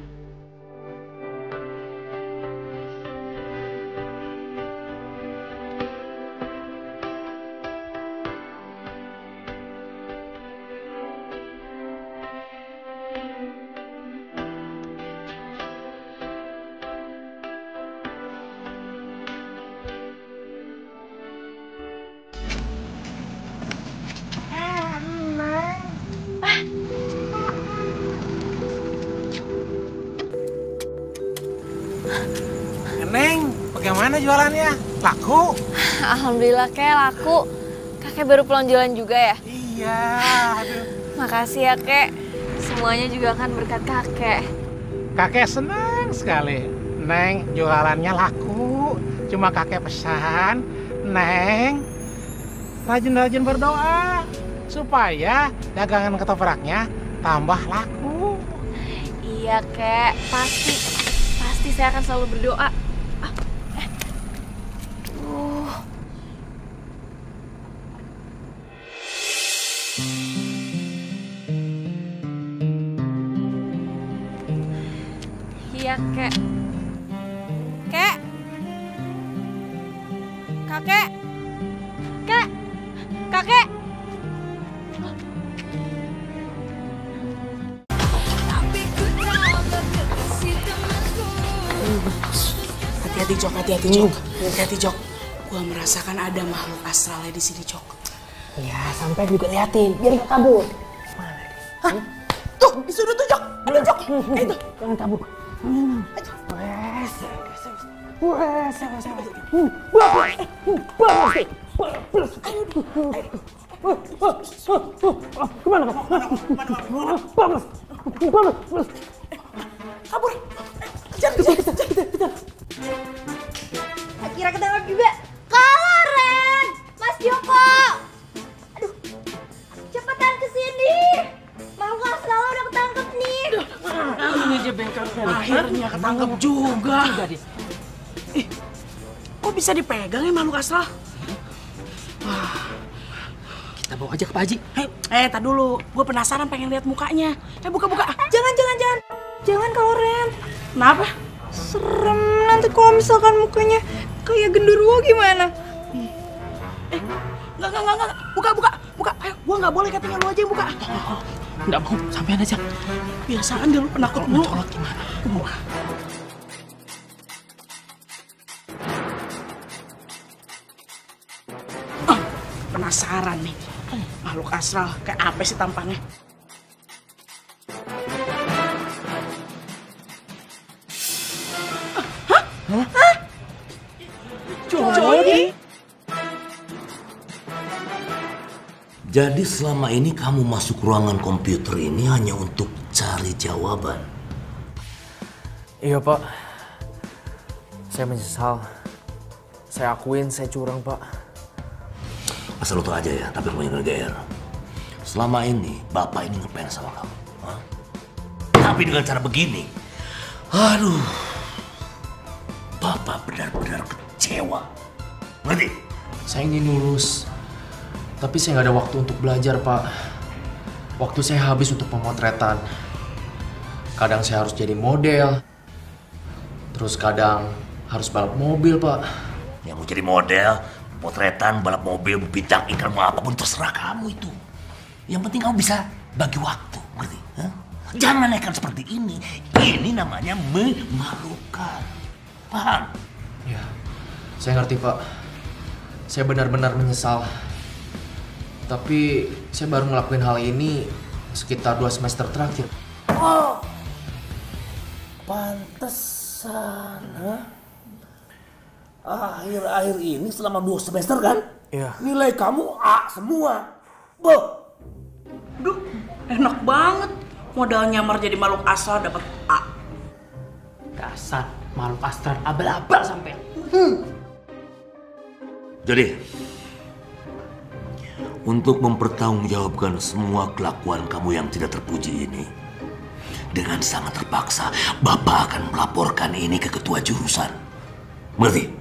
Neng, bagaimana jualannya? Laku? Alhamdulillah, Kek, laku. Kakek baru pulang jualan juga ya? Iya, aduh. Makasih ya, Kek. Semuanya juga kan berkat kakek. Kakek senang sekali. Neng, jualannya laku. Cuma kakek pesan, Neng, rajin-rajin berdoa supaya dagangan ketopraknya tambah laku. Iya, Kek. Pasti saya akan selalu berdoa. Iya, Kek. Kek. Kakek. Kek. Kakek. Hati-hati, Jok. Hati-hati, Jok. Gua merasakan ada makhluk astralnya di sini, Jok. Ya, sampai juga liatin, biar gak kabur. Mana dia? Hah? Tuh, disuruh tuh, Jok. Ada Jok. Itu, jangan kabur. Kabur. Kejar. Akhirnya ketangkap juga. Kalah, Ren. Mas Joko. Aduh. Cepetan kesini. Makhluk astral udah ketangkep nih. Ini aja bengkel. Akhirnya ketangkep juga. Kok bisa dipegang ya makhluk astral? Wah. Kita bawa aja ke Pak Haji. Tak dulu. Gue penasaran pengen lihat mukanya. Buka. Jangan. Jangan kalau Ren. Kenapa? Serem nanti kalau misalkan mukanya kayak genderuwo gimana? Enggak. Buka. Ayo, gua nggak boleh katanya lu aja yang buka. Nggak mau, sampean aja. Biasaan dia lu penakut mulu. Mencolot gimana? Penasaran nih. Makhluk astral kayak apa sih tampangnya? Hah? Jody? Jadi selama ini kamu masuk ruangan komputer ini hanya untuk cari jawaban? Iya, Pak. Saya menyesal. Saya akuin saya curang, Pak. Asal lo tau aja ya, tapi kamu jangan GR. Selama ini, Bapak ini ngepel sama kamu. Hah? Tapi dengan cara begini, aduh, Bapak benar-benar kecewa. Ngerti? Saya ingin lulus, tapi saya nggak ada waktu untuk belajar, Pak. Waktu saya habis untuk pemotretan. Kadang saya harus jadi model, terus kadang harus balap mobil, Pak. Yang mau jadi model, potretan, balap mobil, bintang iklan, mau apapun terserah kamu itu. Yang penting kamu bisa bagi waktu, ngerti? Hah? Jangan nekat seperti ini. Ini namanya memalukan. Paham? Ya, saya ngerti, Pak. Saya benar-benar menyesal. Tapi saya baru ngelakuin hal ini sekitar 2 semester terakhir. Oh, pantesan, ha? Akhir-akhir ini selama 2 semester kan? Iya. Nilai kamu A semua. Boh. Duh, enak banget. Modal nyamar jadi makhluk astral dapat A. Dasar makhluk astral abal-abal sampai. Jadi, untuk mempertanggungjawabkan semua kelakuan kamu yang tidak terpuji ini, dengan sangat terpaksa, Bapak akan melaporkan ini ke ketua jurusan. Mengerti?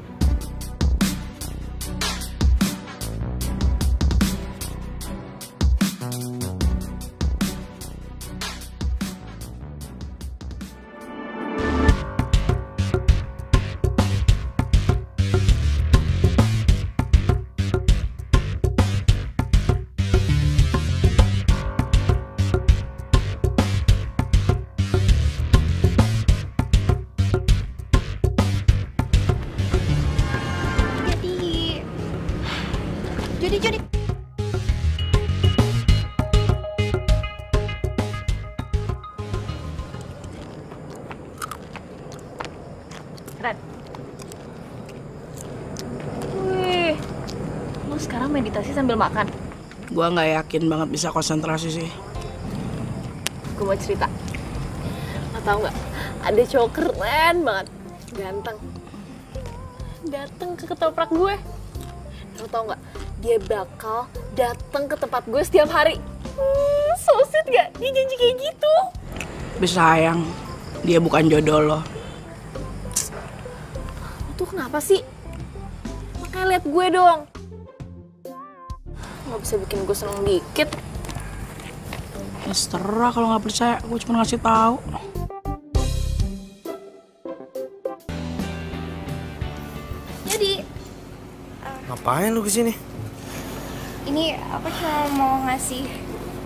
Jody. Ren. Wih, lo sekarang meditasi sambil makan? Gua nggak yakin banget bisa konsentrasi sih. Gue mau cerita. Lo tau nggak? Ada cowok keren banget, ganteng. Dateng ke ketoprak gue. Lo tau nggak? Dia bakal datang ke tempat gue setiap hari. So sweet gak? Dia janji kayak gitu. Tapi sayang, dia bukan jodoh lo. Lo tuh kenapa sih? Makanya lihat gue dong. Gak bisa bikin gue seneng dikit. Ya terserah kalau nggak percaya, gue cuma ngasih tahu. Jadi, Ngapain lu kesini? ini aku cuma mau ngasih.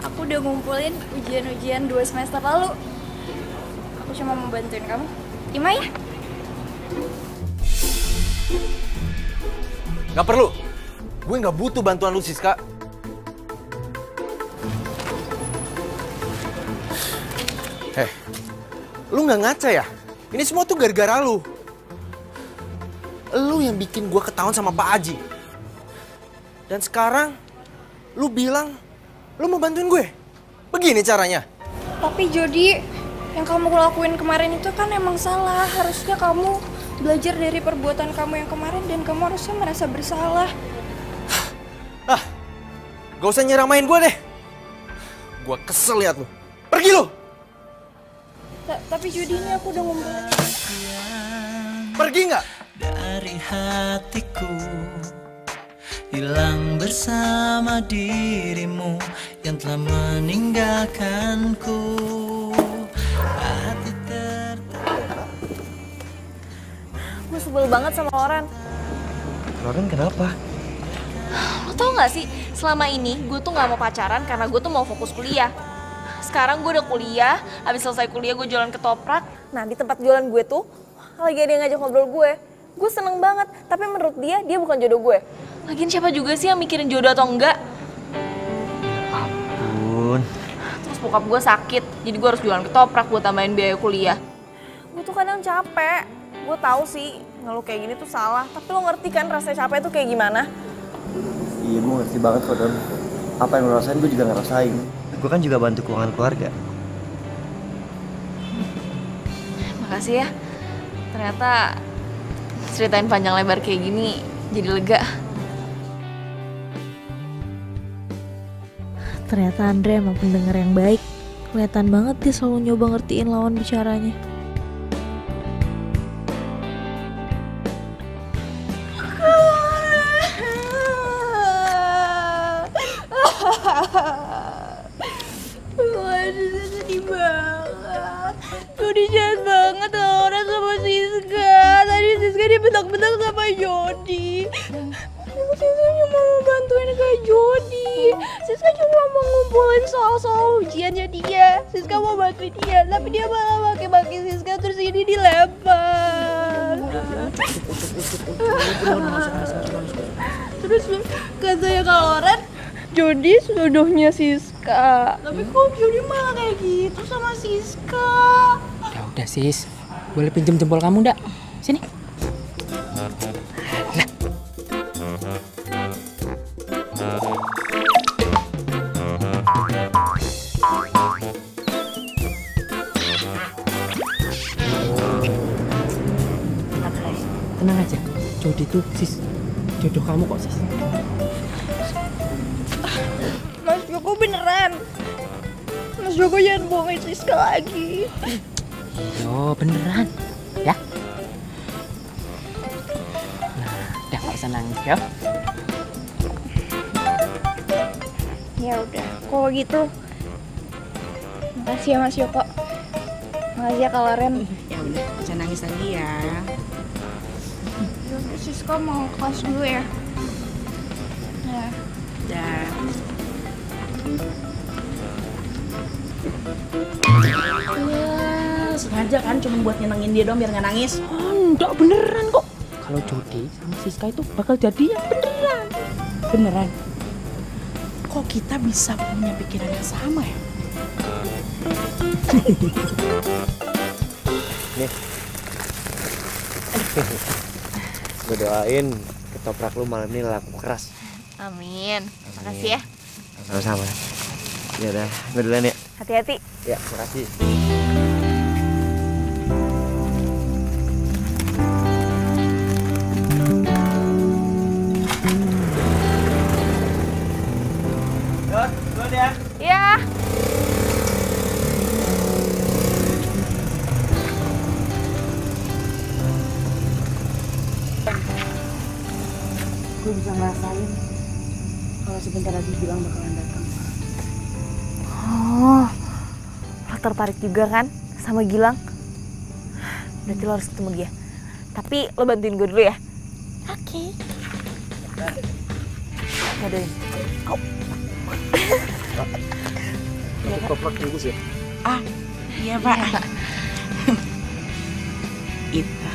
Aku udah ngumpulin ujian-ujian 2 semester lalu. Aku cuma mau bantuin kamu. Terima ya? Gak perlu. Gue gak butuh bantuan lu, Siska. Lu gak ngaca ya? Ini semua tuh gara-gara lu. Lu yang bikin gue ketahuan sama Pak Haji. Dan sekarang, lu bilang, lu mau bantuin gue. Begini caranya. Tapi Jody, yang kamu lakuin kemarin itu kan emang salah. Harusnya kamu belajar dari perbuatan kamu yang kemarin dan kamu harusnya merasa bersalah. Gak usah nyeramain gue deh. Gue kesel liat lu. Pergi lu. Tapi Jody, ini aku udah ngumpulin. Pergi nggak? Dari hatiku hilang bersama dirimu yang telah meninggalkanku. Hati Gue sebel banget sama Loren. Loren kenapa? Lo tau gak sih, selama ini gue tuh gak mau pacaran karena gue tuh mau fokus kuliah. Sekarang gue udah kuliah, habis selesai kuliah gue jualan ketoprak. Nah di tempat jualan gue tuh, lagi ada yang ngajak ngobrol gue. Gue seneng banget, tapi menurut dia bukan jodoh gue. Lagian siapa juga sih yang mikirin jodoh atau enggak? Ampun. Terus bokap gue sakit, jadi gue harus jualan ketoprak buat tambahin biaya kuliah. Gue tuh kadang capek. Gue tahu sih, ngeluh kayak gini tuh salah. Tapi lo ngerti kan rasanya capek tuh kayak gimana? Iya, gue ngerti banget kok, Don. Apa yang lo rasain, gue juga ngerasain. Gue kan juga bantu keuangan keluarga. Makasih ya. Ternyata ceritain panjang lebar kayak gini jadi lega. Ternyata Andre emang pendengar yang baik. Kelihatan banget dia selalu nyoba ngertiin lawan bicaranya. Sedih banget. Jody jahat banget Laura sama Siska. Tadi Siska dibentak-bentak sama Jody. Siska cuma mau bantuin Kak Jody. Siska cuma mau ngumpulin soal-soal ujiannya dia. Siska mau bantuin dia, tapi dia malah maki-maki Siska terus ini dilempar. Terus katanya Kak Loren, Jody suduhnya Siska. Tapi kok Jody malah kayak gitu sama Siska? Udah sis, boleh pinjem jempol kamu ndak? Sini. Tenang aja, Jody tuh sis, jodoh kamu kok sis. Mas Joko beneran. Mas Joko jangan bohongin Siska lagi. Yo beneran, ya? Nah, udah gak usah nangis ya. Ya udah, kalau gitu. Makasih ya Mas Joko. Makasih ya Kak Loren. Ya udah, jangan nangis lagi ya. Yaudah, Siska mau kelas dulu ya. Ya. Dan sengaja kan cuma buat nyenengin dia doang biar nggak nangis. Oh, enggak beneran kok. Kalau Jody sama Siska itu bakal jadian beneran. Beneran. Kok kita bisa punya pikiran yang sama ya? Nih. Gue doain ketoprak lu malam ini laku keras. Amin. Makasih ya. Sama-sama. Ya udah, gue duluan ya. Hati-hati. Ya, makasih. Duluan ya. Iya. Gue bisa ngerasain kalau sebentar lagi Gilang bakalan datang. Oh, lo tertarik juga kan sama Gilang? Berarti lo harus ketemu dia. Tapi lo bantuin gue dulu ya. Oke. Kadoin. Oh. Ketoprak bungkus ya? Ah, iya Pak. Itu.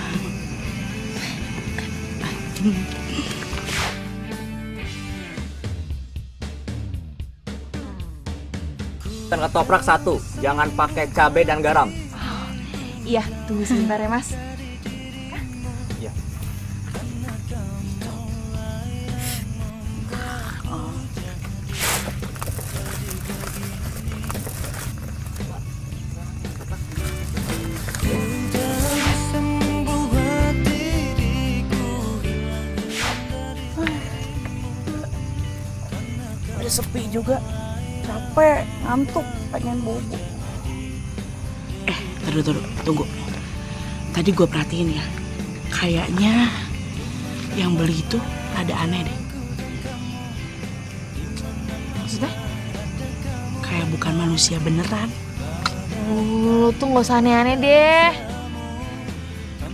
Pesan ketoprak 1, jangan pakai cabai dan garam. Iya, tunggu sebentar ya Mas. Iya. Udah sepi juga. Capek, ngantuk, pengen bobo. Tunggu. Tadi gue perhatiin ya, kayaknya yang beli itu ada aneh deh. Maksudnya? Kayak bukan manusia beneran. Lo tuh gak usah aneh-aneh deh.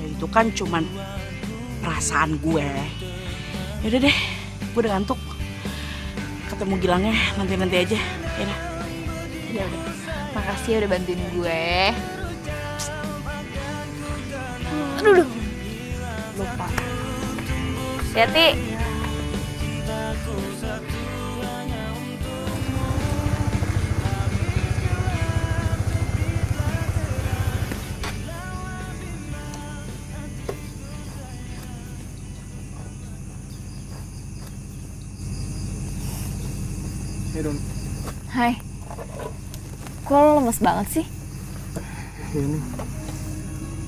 Itu kan cuman perasaan gue. Yaudah deh, gue udah ngantuk. Ketemu Gilangnya nanti aja. Yaudah. Ya udah. Makasih ya udah bantuin gue. Aduh. Lupa. Hati-hati. Hey Don. Hai. Kok lo lemes banget sih? Ya nih,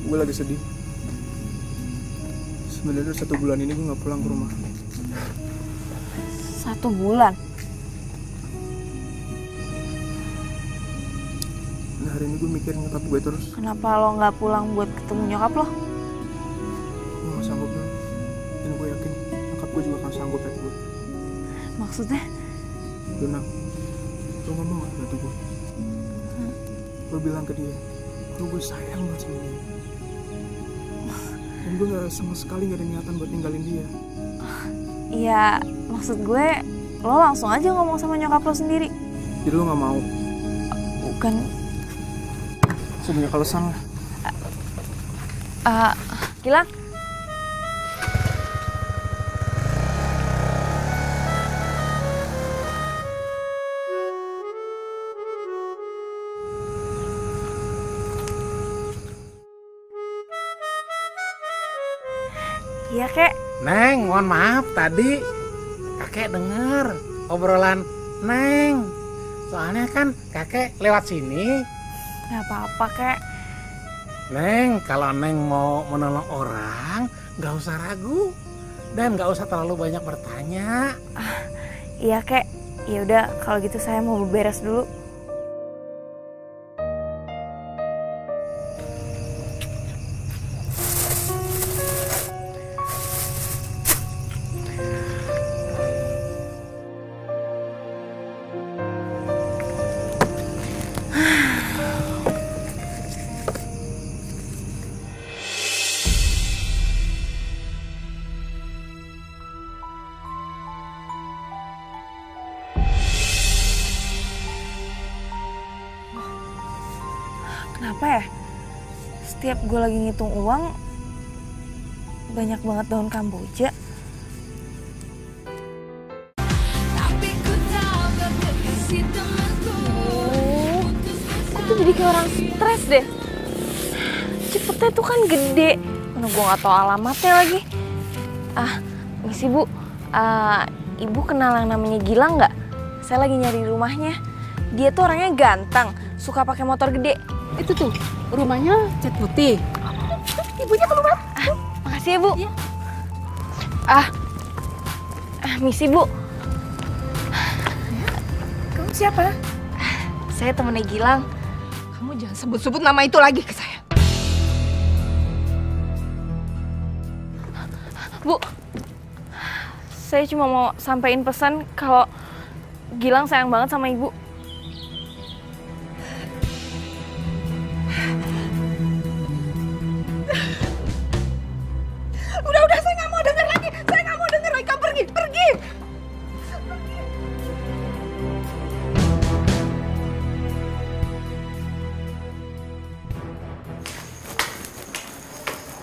gue lagi sedih. Sebenarnya 1 bulan ini gue nggak pulang ke rumah. 1 bulan? Nah, hari ini gue mikirin nyokap gue terus. Kenapa lo nggak pulang buat ketemu nyokap lo? Gue gak sanggup dong. Dan gue yakin nyokap gue juga gak sanggup liat gue. Maksudnya? Dona, lo ngomong gak bantu gue? Lo bilang ke dia kalau gue sayang banget sama dia. Dan gue gak sama sekali gak ada niatan buat ninggalin dia. Iya, maksud gue lo langsung aja ngomong sama nyokap lo sendiri. Jadi lo gak mau? Bukan. Sebanyak alasan lah. Gilang? Iya, Kek. Neng, mohon maaf tadi kakek dengar obrolan Neng. Soalnya kan kakek lewat sini. Gak apa-apa, Kek. Neng, kalau Neng mau menolong orang, gak usah ragu. Dan gak usah terlalu banyak bertanya. Iya, Kek. Ya udah, kalau gitu saya mau beberes dulu. Kenapa ya? Setiap gue lagi ngitung uang, banyak banget daun kamboja. Aku tuh jadi kayak orang stres deh. Cepetnya tuh kan gede. Mana gue gak tau alamatnya lagi. Misi Bu, Ibu kenal yang namanya Gilang nggak? Saya lagi nyari rumahnya. Dia tuh orangnya ganteng, suka pakai motor gede. Itu tuh, rumahnya cat putih. Ibunya keluar. Makasih ya, Bu. Iya. Misi, Bu. Kamu siapa? Saya temennya Gilang. Kamu jangan sebut-sebut nama itu lagi ke saya. Bu, saya cuma mau sampein pesan kalau Gilang sayang banget sama Ibu. Udah, saya nggak mau denger lagi. Saya nggak mau denger lagi. Kamu pergi.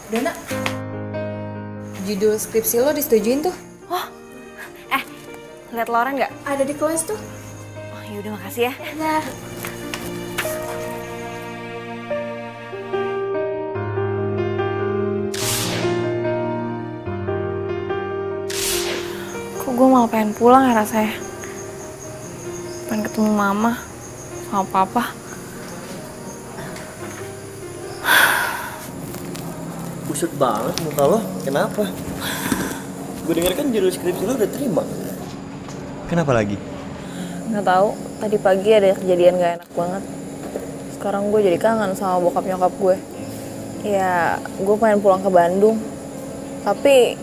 Dona, judul skripsi lo disetujuin tuh. Lihat Lauren nggak? Ada di kelas tuh. Oh, yaudah makasih ya. Ya. Kok gue malah pengen pulang ya rasanya. Pengen ketemu mama sama papa. Buset banget muka lo, kenapa? Gue denger kan judul skripsi lo udah terima. Kenapa lagi? Nggak tahu. Tadi pagi ada kejadian gak enak banget. Sekarang gue jadi kangen sama bokap nyokap gue. Ya, gue pengen pulang ke Bandung. Tapi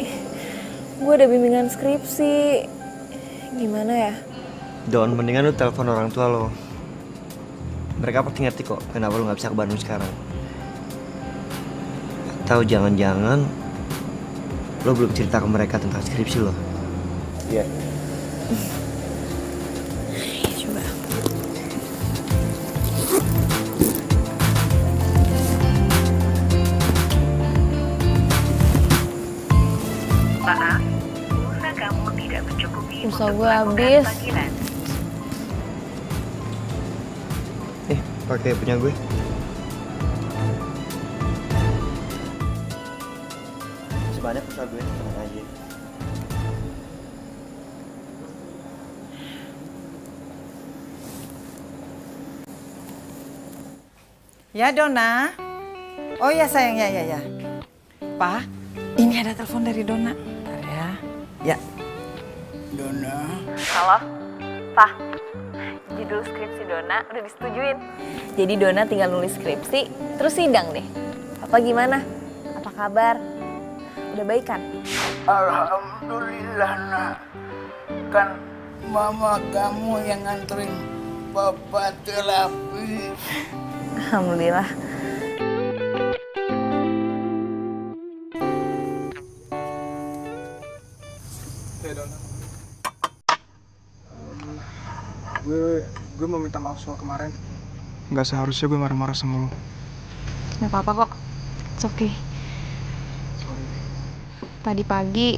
gue ada bimbingan skripsi. Gimana ya? Don, mendingan lu telepon orang tua lo. Mereka pasti ngerti kok kenapa lu gak bisa ke Bandung sekarang. Atau jangan-jangan lo belum cerita ke mereka tentang skripsi lo. Iya. Coba. Maaf, pulsa kamu tidak mencukupi. Pulsa gue habis. Pakai punya gue. Sebanyak pulsa gue, tenang aja. Ya, Dona. Oh ya sayang, ya. Pa, Ini ada telepon dari Dona. Bentar ya. Ya. Dona. Halo, Pak. Judul skripsi Dona udah disetujuin. Jadi Dona tinggal nulis skripsi, terus sidang deh. Papa gimana? Apa kabar? Udah baik kan? Alhamdulillah nak. Kan mama kamu yang nganterin Papa terapi. Alhamdulillah. Gue mau minta maaf soal kemarin. Nggak seharusnya gue marah-marah sama lo. Nggak apa-apa kok. It's okay. Tadi pagi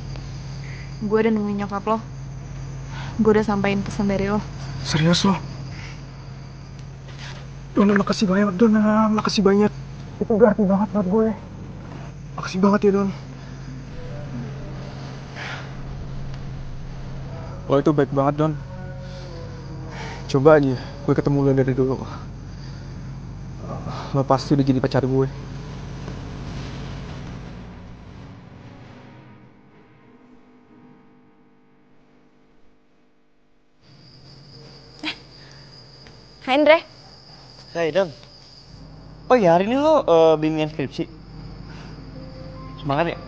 gue udah nemuin nyokap lo. Gue udah sampein pesan dari lo. Serius lo? Dona, makasih banyak. Dona, makasih banyak. Itu berarti banget buat gue. Makasih banget ya, Don. Lo itu baik banget, Don. Coba aja, gue ketemu lo dari dulu. Lo pasti udah jadi pacar gue. Hai Andre. Hai Don. Oh ya, hari ini lo bimbingan skripsi. Semangat ya?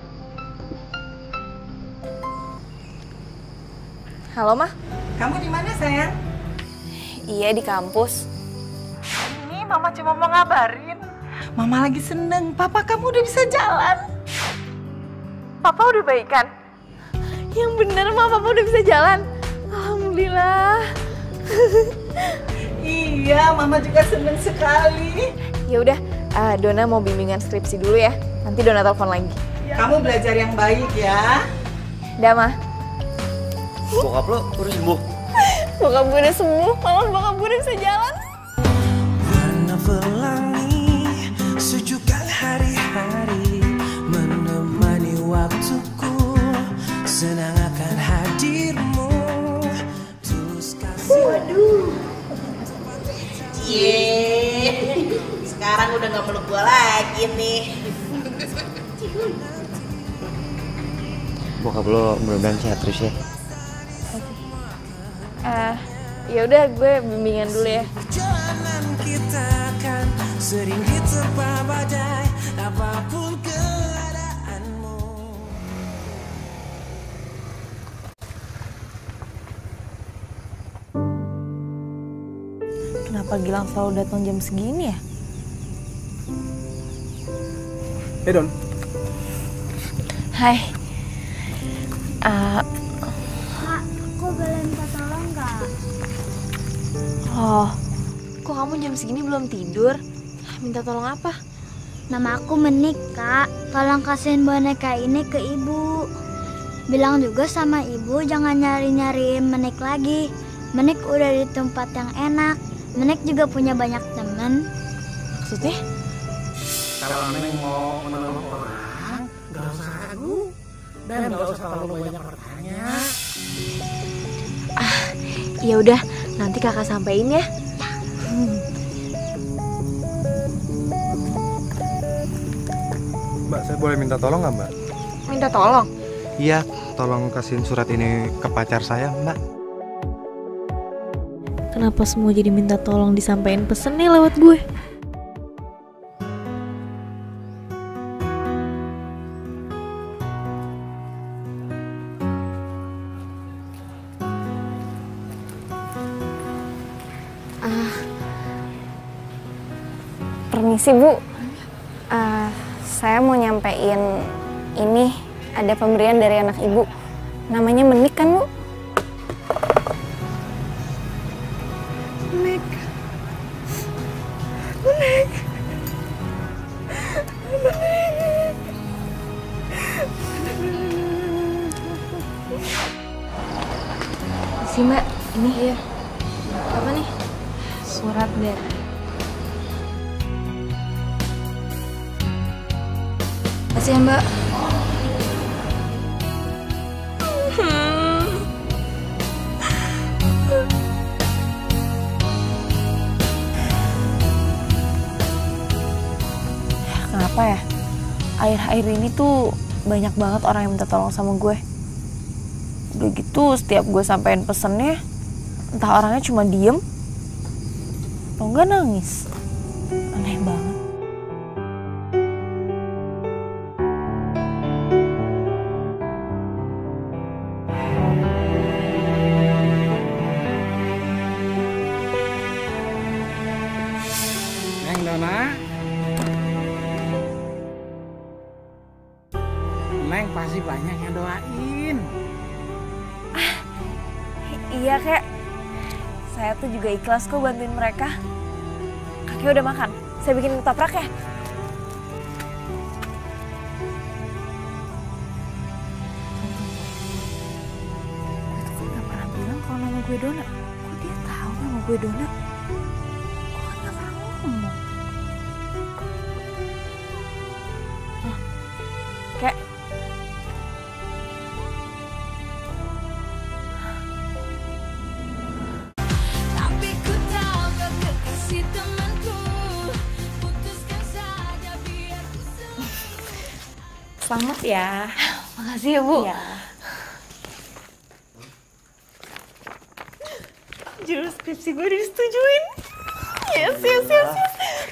Halo, Mah. Kamu di mana, sayang? Iya, di kampus. Ini Mama cuma mau ngabarin. Mama lagi seneng, Papa kamu udah bisa jalan. Papa udah baikan? Yang bener, Ma, Papa udah bisa jalan. Alhamdulillah. Iya, Mama juga seneng sekali. Ya udah, Dona mau bimbingan skripsi dulu ya. Nanti Dona telepon lagi. Kamu belajar yang baik ya. Udah, Ma. Bokap lo udah sembuh? Bokap gue udah sembuh, malah bokap gue udah bisa jalan. Warna pelangi, sejukkan hari-hari, menemani waktuku, senang akan hadirmu, tulus kasih. Waduh. Sekarang udah gak meluk gua lagi nih. Bokap lo mudah-mudahan sehat terus ya. Ya udah, gue bimbingan dulu ya. Perjalanan kita kan sering diterpa badai, apapun keadaanmu. Kenapa Gilang selalu datang jam segini ya? Don. Hai. Kak, aku boleh minta tolong nggak? Oh, kok kamu jam segini belum tidur? Minta tolong apa? Nama aku Menik, Kak. Tolong kasihin boneka ini ke ibu. Bilang juga sama ibu jangan nyari-nyariin Menik lagi. Menik udah di tempat yang enak. Menik juga punya banyak temen. Maksudnya? Kalau Neng mau menolong orang, gak usah ragu. Dan gak usah terlalu banyak bertanya. Ya udah, nanti kakak sampein ya. Mbak, saya boleh minta tolong nggak, Mbak? Minta tolong? Iya, tolong kasihin surat ini ke pacar saya, Mbak. Kenapa semua jadi minta tolong disampaikan pesen nih lewat gue? Permisi, Bu. Saya mau nyampein ini, ada pemberian dari anak ibu. Namanya Menik kan, Bu? Menik. Menik. Menik. Si Mbak, ini ya. Apa nih? Surat dari Makasih ya, Mbak. Kenapa ya? Akhir-akhir ini tuh banyak banget orang yang minta tolong sama gue. Udah gitu setiap gue sampein pesennya, entah orangnya cuma diem atau enggak nangis. Aneh banget. Neng Dona. Neng pasti banyak yang doain. Iya kek, saya tuh juga ikhlas kok bantuin mereka. Kakek udah makan, saya bikin ketoprak ya. Gue tuh kan gak pernah bilang kalau nama gue Dona. Kok dia tahu nama gue Dona? Gue kan gak pernah ngomong. Nah, kek. Selamat ya. Makasih ya, Bu. Iya. Jurus skripsi gue disetujuin. Yes.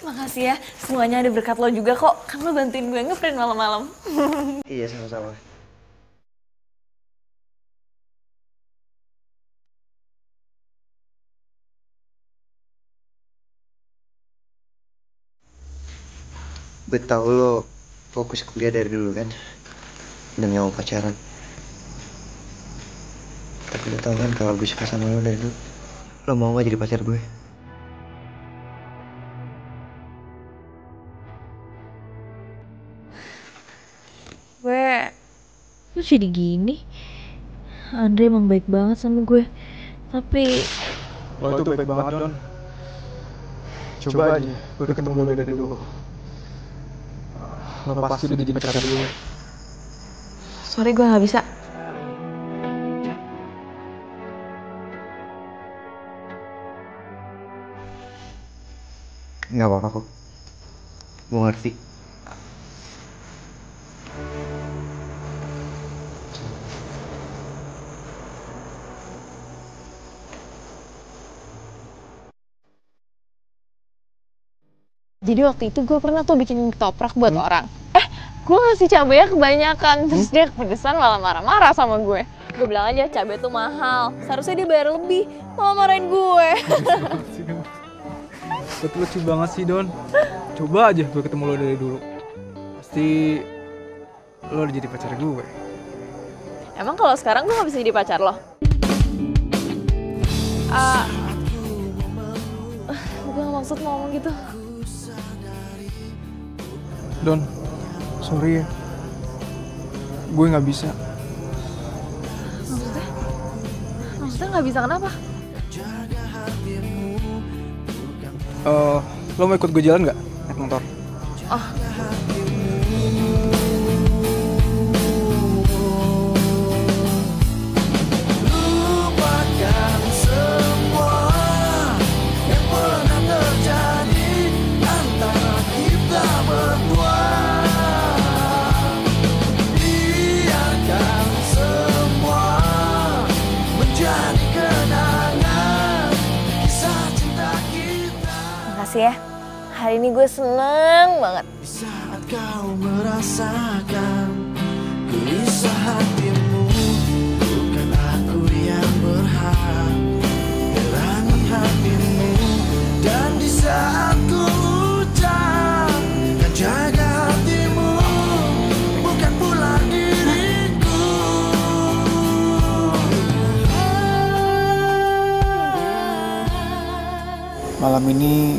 Makasih ya, semuanya ada berkat lo juga kok. Kan lo bantuin gue ngeprint malam-malam. Iya, sama-sama. Gue tau lo fokus kuliah dari dulu kan, udah mau pacaran. Tapi lo tau kan kalau gue suka sama lo dari dulu. Lo mau gak jadi pacar gue? Lu jadi gini? Andre emang baik banget sama gue. Tapi Lo itu baik banget, Don. Coba aja, gue ketemu lo dari dulu. Lo pasti udah jadi pacar gue. sorry gue gak bisa. Nggak apa-apa kok. Gue ngerti. Jadi waktu itu gue pernah tuh bikin ketoprak buat orang. Gue ngasih cabenya kebanyakan, terus dia kepedesan malah marah-marah sama gue. Gue bilang aja cabai tuh mahal, seharusnya dia bayar lebih, malah marahin gue. Betul lucu banget sih, Don. Coba aja gue ketemu lo dari dulu. Pasti lo udah jadi pacar gue. Emang kalau sekarang gue gak bisa jadi pacar lo? Gue gak maksud ngomong gitu. Don, sorry ya. Gue gak bisa. Maksudnya? Maksudnya gak bisa kenapa? Lo mau ikut gue jalan gak? Naik motor. Oh. Lupakan semua yang pernah terjadi antara kita berdua. Biarkan semua menjadi kenangan kisah cinta kita. Makasih ya. Hari ini gue seneng banget. Saat kau merasakan gelisah hatimu, bukan aku yang berhak gerangi hatimu. Dan di saat ku ucap kan jaga hatimu, bukan pula diriku. Malam ini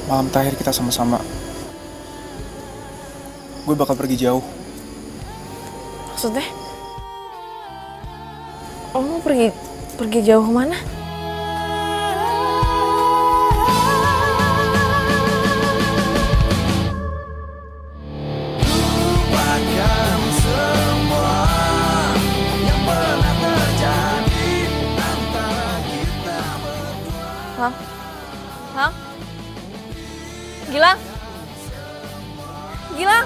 malam terakhir kita sama-sama. Gue bakal pergi jauh. Maksudnya? Lo mau pergi jauh kemana? Lupakan semua yang pernah terjadi antara kita berdua. Hah? Hah? Gilang? Gilang?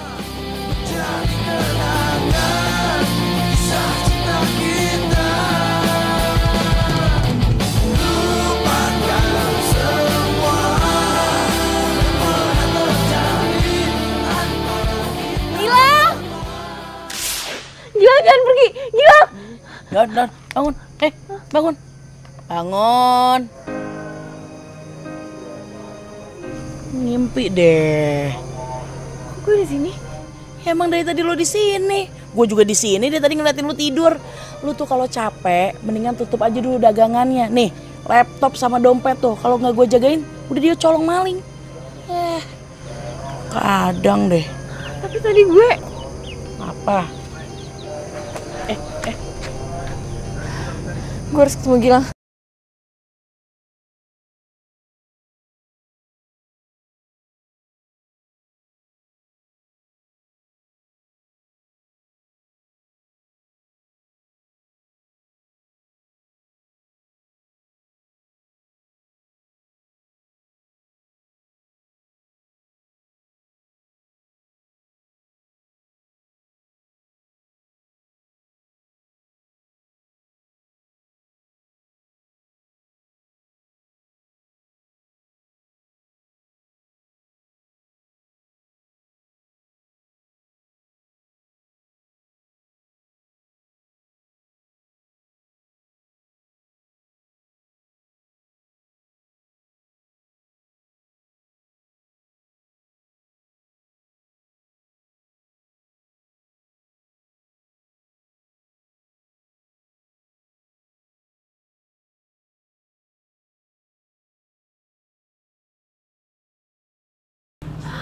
Jadi kenangan Don, bangun. Bangun. Bangun. Ngimpi deh. Kok gue di sini? Ya, emang dari tadi lo di sini. Gue juga di sini. Dia tadi ngeliatin lo tidur. Lo tuh kalau capek, mendingan tutup aja dulu dagangannya. Nih, laptop sama dompet tuh. Kalau nggak gue jagain, udah dia colong maling. Kadang deh. Tapi tadi gue... Apa? Gue harus ketemu Gilang.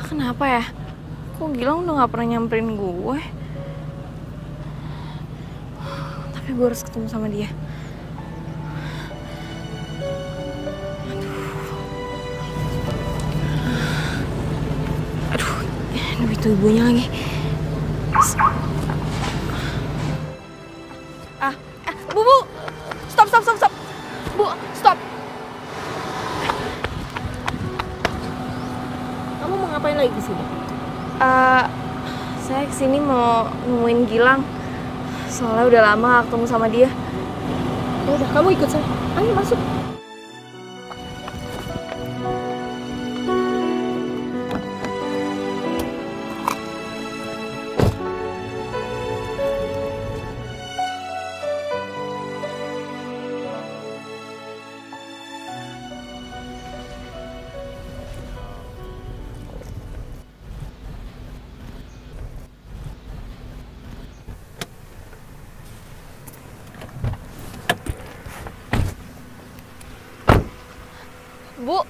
Kenapa ya? Kok Gilang udah gak pernah nyamperin gue? Tapi gue harus ketemu sama dia. Aduh, itu ibunya lagi. Bu, stop. Bu, stop. Kamu mau ngapain lagi kesini? Saya kesini mau nemuin Gilang. Soalnya udah lama gak ketemu sama dia. Ya udah, kamu ikut saya. Ayo masuk. Bu,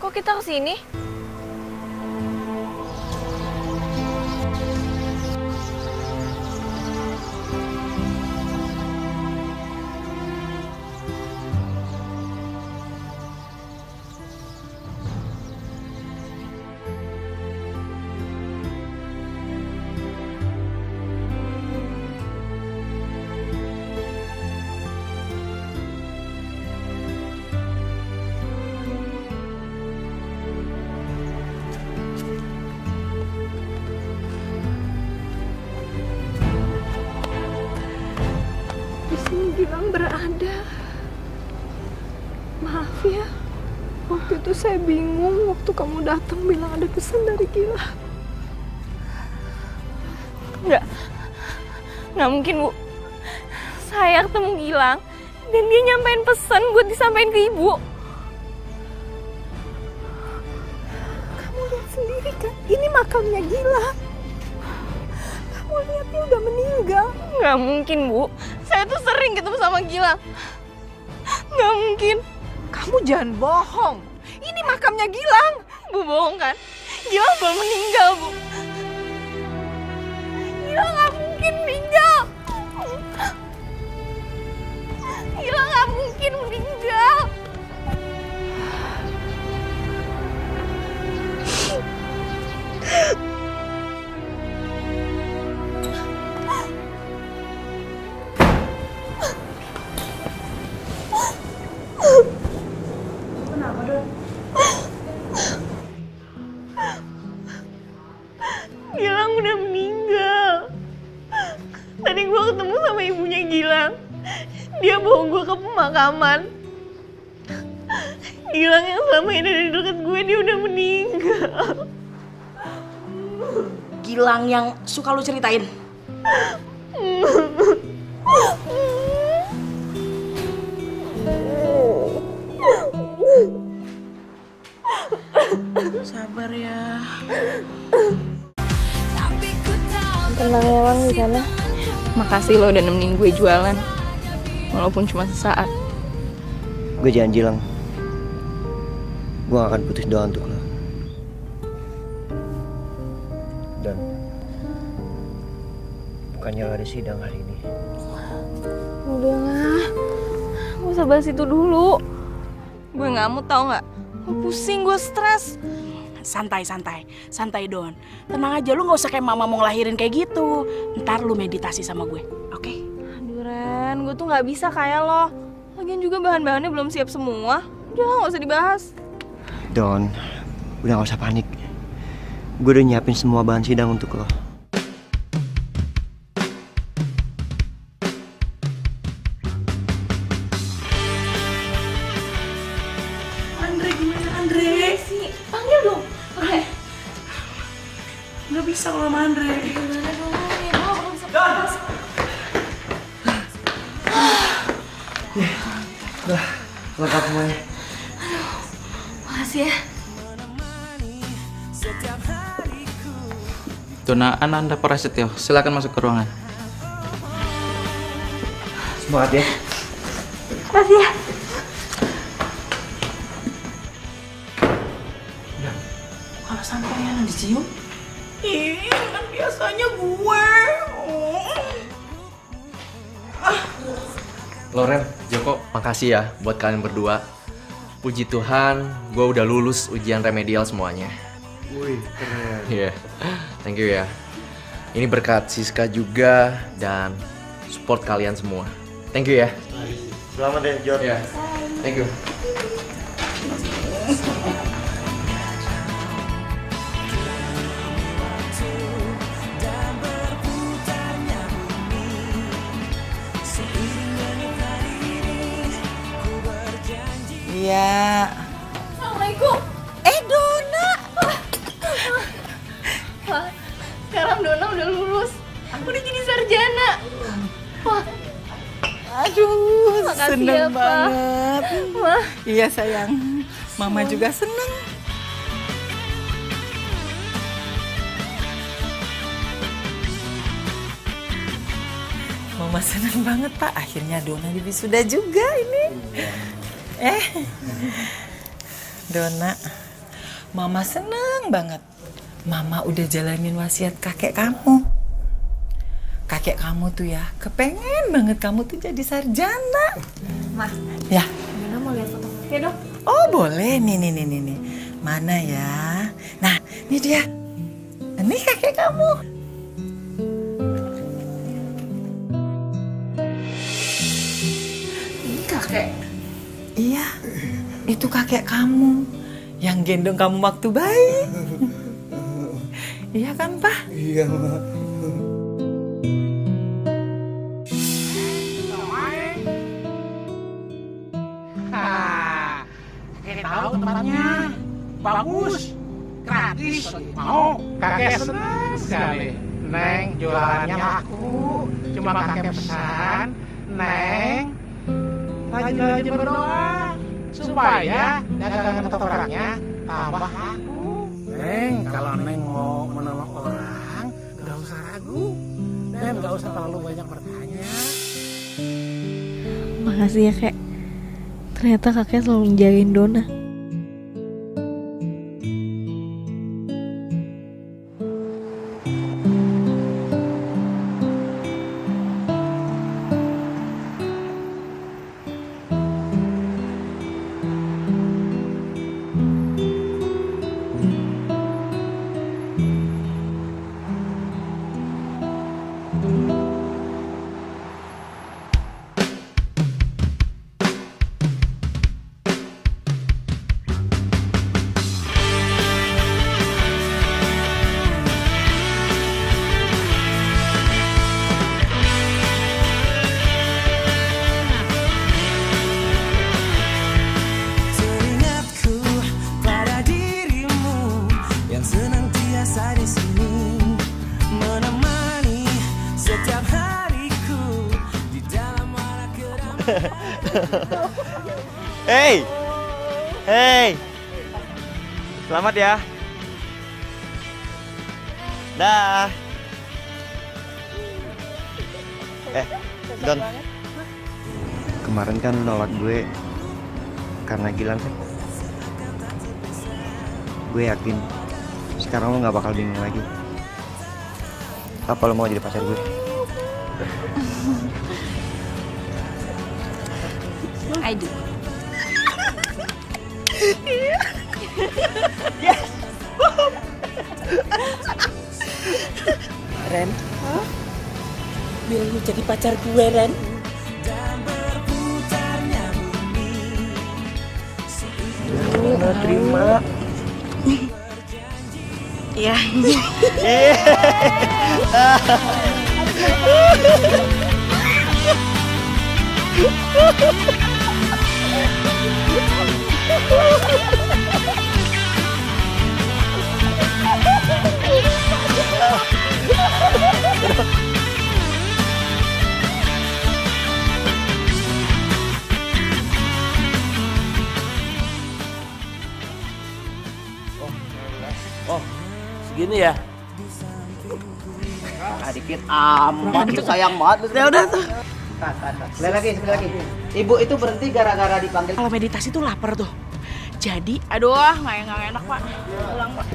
kok kita kesini? Gilang berada. Maaf ya, waktu itu saya bingung waktu kamu datang bilang ada pesan dari Gilang. Nggak mungkin, Bu. Saya ketemu Gilang dan dia nyampein pesan buat disampaikan ke Ibu. Kamu lihat sendiri kan, ini makamnya Gilang. Kamu lihat dia udah meninggal. Nggak mungkin, Bu. Saya tuh sering ketemu sama Gilang. Nggak mungkin. Kamu jangan bohong. Ini makamnya Gilang. Bu bohong kan? Gilang belum meninggal, Bu. Gilang nggak mungkin meninggal. Gilang nggak mungkin meninggal. Kenapa, Don? Gilang udah meninggal. Tadi gue ketemu sama ibunya Gilang. Dia bawa gue ke pemakaman. Gilang yang selama ini ada di dekat gue, dia udah meninggal. Gilang yang suka lu ceritain? tenang ya Lang di sana. Makasih lo udah nemenin gue jualan, walaupun cuma sesaat. Gue janji Lang, gue gak akan putus doa untuk lo. Dan bukannya lo ada sidang hari ini. Udahlah, gak usah bahas itu dulu. Gue gak mau, tau gak? Gue pusing, gue stres. Santai Don. Tenang aja, lu gak usah kayak mama mau ngelahirin kayak gitu. Ntar lu meditasi sama gue, oke? Aduh Ren, gue tuh gak bisa kayak lo. Lagian juga bahan-bahannya belum siap semua. Udah gak usah dibahas. Don, udah gak usah panik. Gue udah nyiapin semua bahan sidang untuk lo. Andre, gimana Andre? Sih, panggil dong. Oke. Gak bisa kalau sama Andre. Gimana dong? Ya gue belum bisa bahas. Udah, lengkap semuanya. Makasih ya. Dona Ananda Prasetyo, silakan masuk ke ruangan. Semangat ya. Makasih ya. Kalau sampai yang dicium, kan biasanya gue. Loren, Joko, makasih ya buat kalian berdua. Puji Tuhan, gue udah lulus ujian remedial semuanya. Wih, keren. Iya, thank you ya. Ini berkat Siska juga dan support kalian semua. Thank you ya. Selamat ya, Jod. Iya, thank you. Iya. Assalamualaikum. Dona. Wah, sekarang Dona udah lulus. Aku udah jadi sarjana. Wah. Aduh, Makasih seneng ya, Pak. banget. Wah. Iya sayang, Mama juga seneng. Mama seneng banget Pak, akhirnya Dona wisuda juga ini. Dona, Mama seneng banget. Mama udah jalanin wasiat kakek kamu. Kakek kamu tuh ya, kepengen banget kamu tuh jadi sarjana. Ma, Ya. Dona mau lihat foto kakek dong? Oh boleh, nih. Mana ya? Nah, ini dia. Ini kakek kamu. Ini kakek. Iya, itu kakek kamu yang gendong kamu waktu bayi. Iya kan, Pak? Iya, Ma. Kakek tahu tempatnya. Bagus. Gratis. Mau? Kakek senang sekali. Neng, jualannya laku. Cuma kakek pesan. Neng, rajin-rajin berdoa. Supaya dagangan ketopraknya tambah laku. Neng, kalau Neng mau menolong orang, gak usah ragu. Dan gak usah terlalu banyak bertanya. Makasih ya, Kek. Ternyata kakek selalu menjagain Dona. Teringatku pada dirimu yang senantiasa di sini menemani setiap hariku di dalam warna kedamaian. Hey, selamat ya. Dah. Don, kemarin kan nolak gue karena Gilang kan. Gue yakin sekarang lo gak bakal bingung lagi. Apa lo mau jadi pacar gue? I do. Yes. Ren, bilang lu jadi pacar gue, Ren. Terima. Iya. Oh, segini ya? Dikit amat, itu sayang banget. Ya udah tuh. Sekali lagi. Ibu itu berhenti gara-gara dipanggil. Kalau meditasi tuh lapar tuh. Jadi, aduh, nggak enak Pak. Pulang Pak.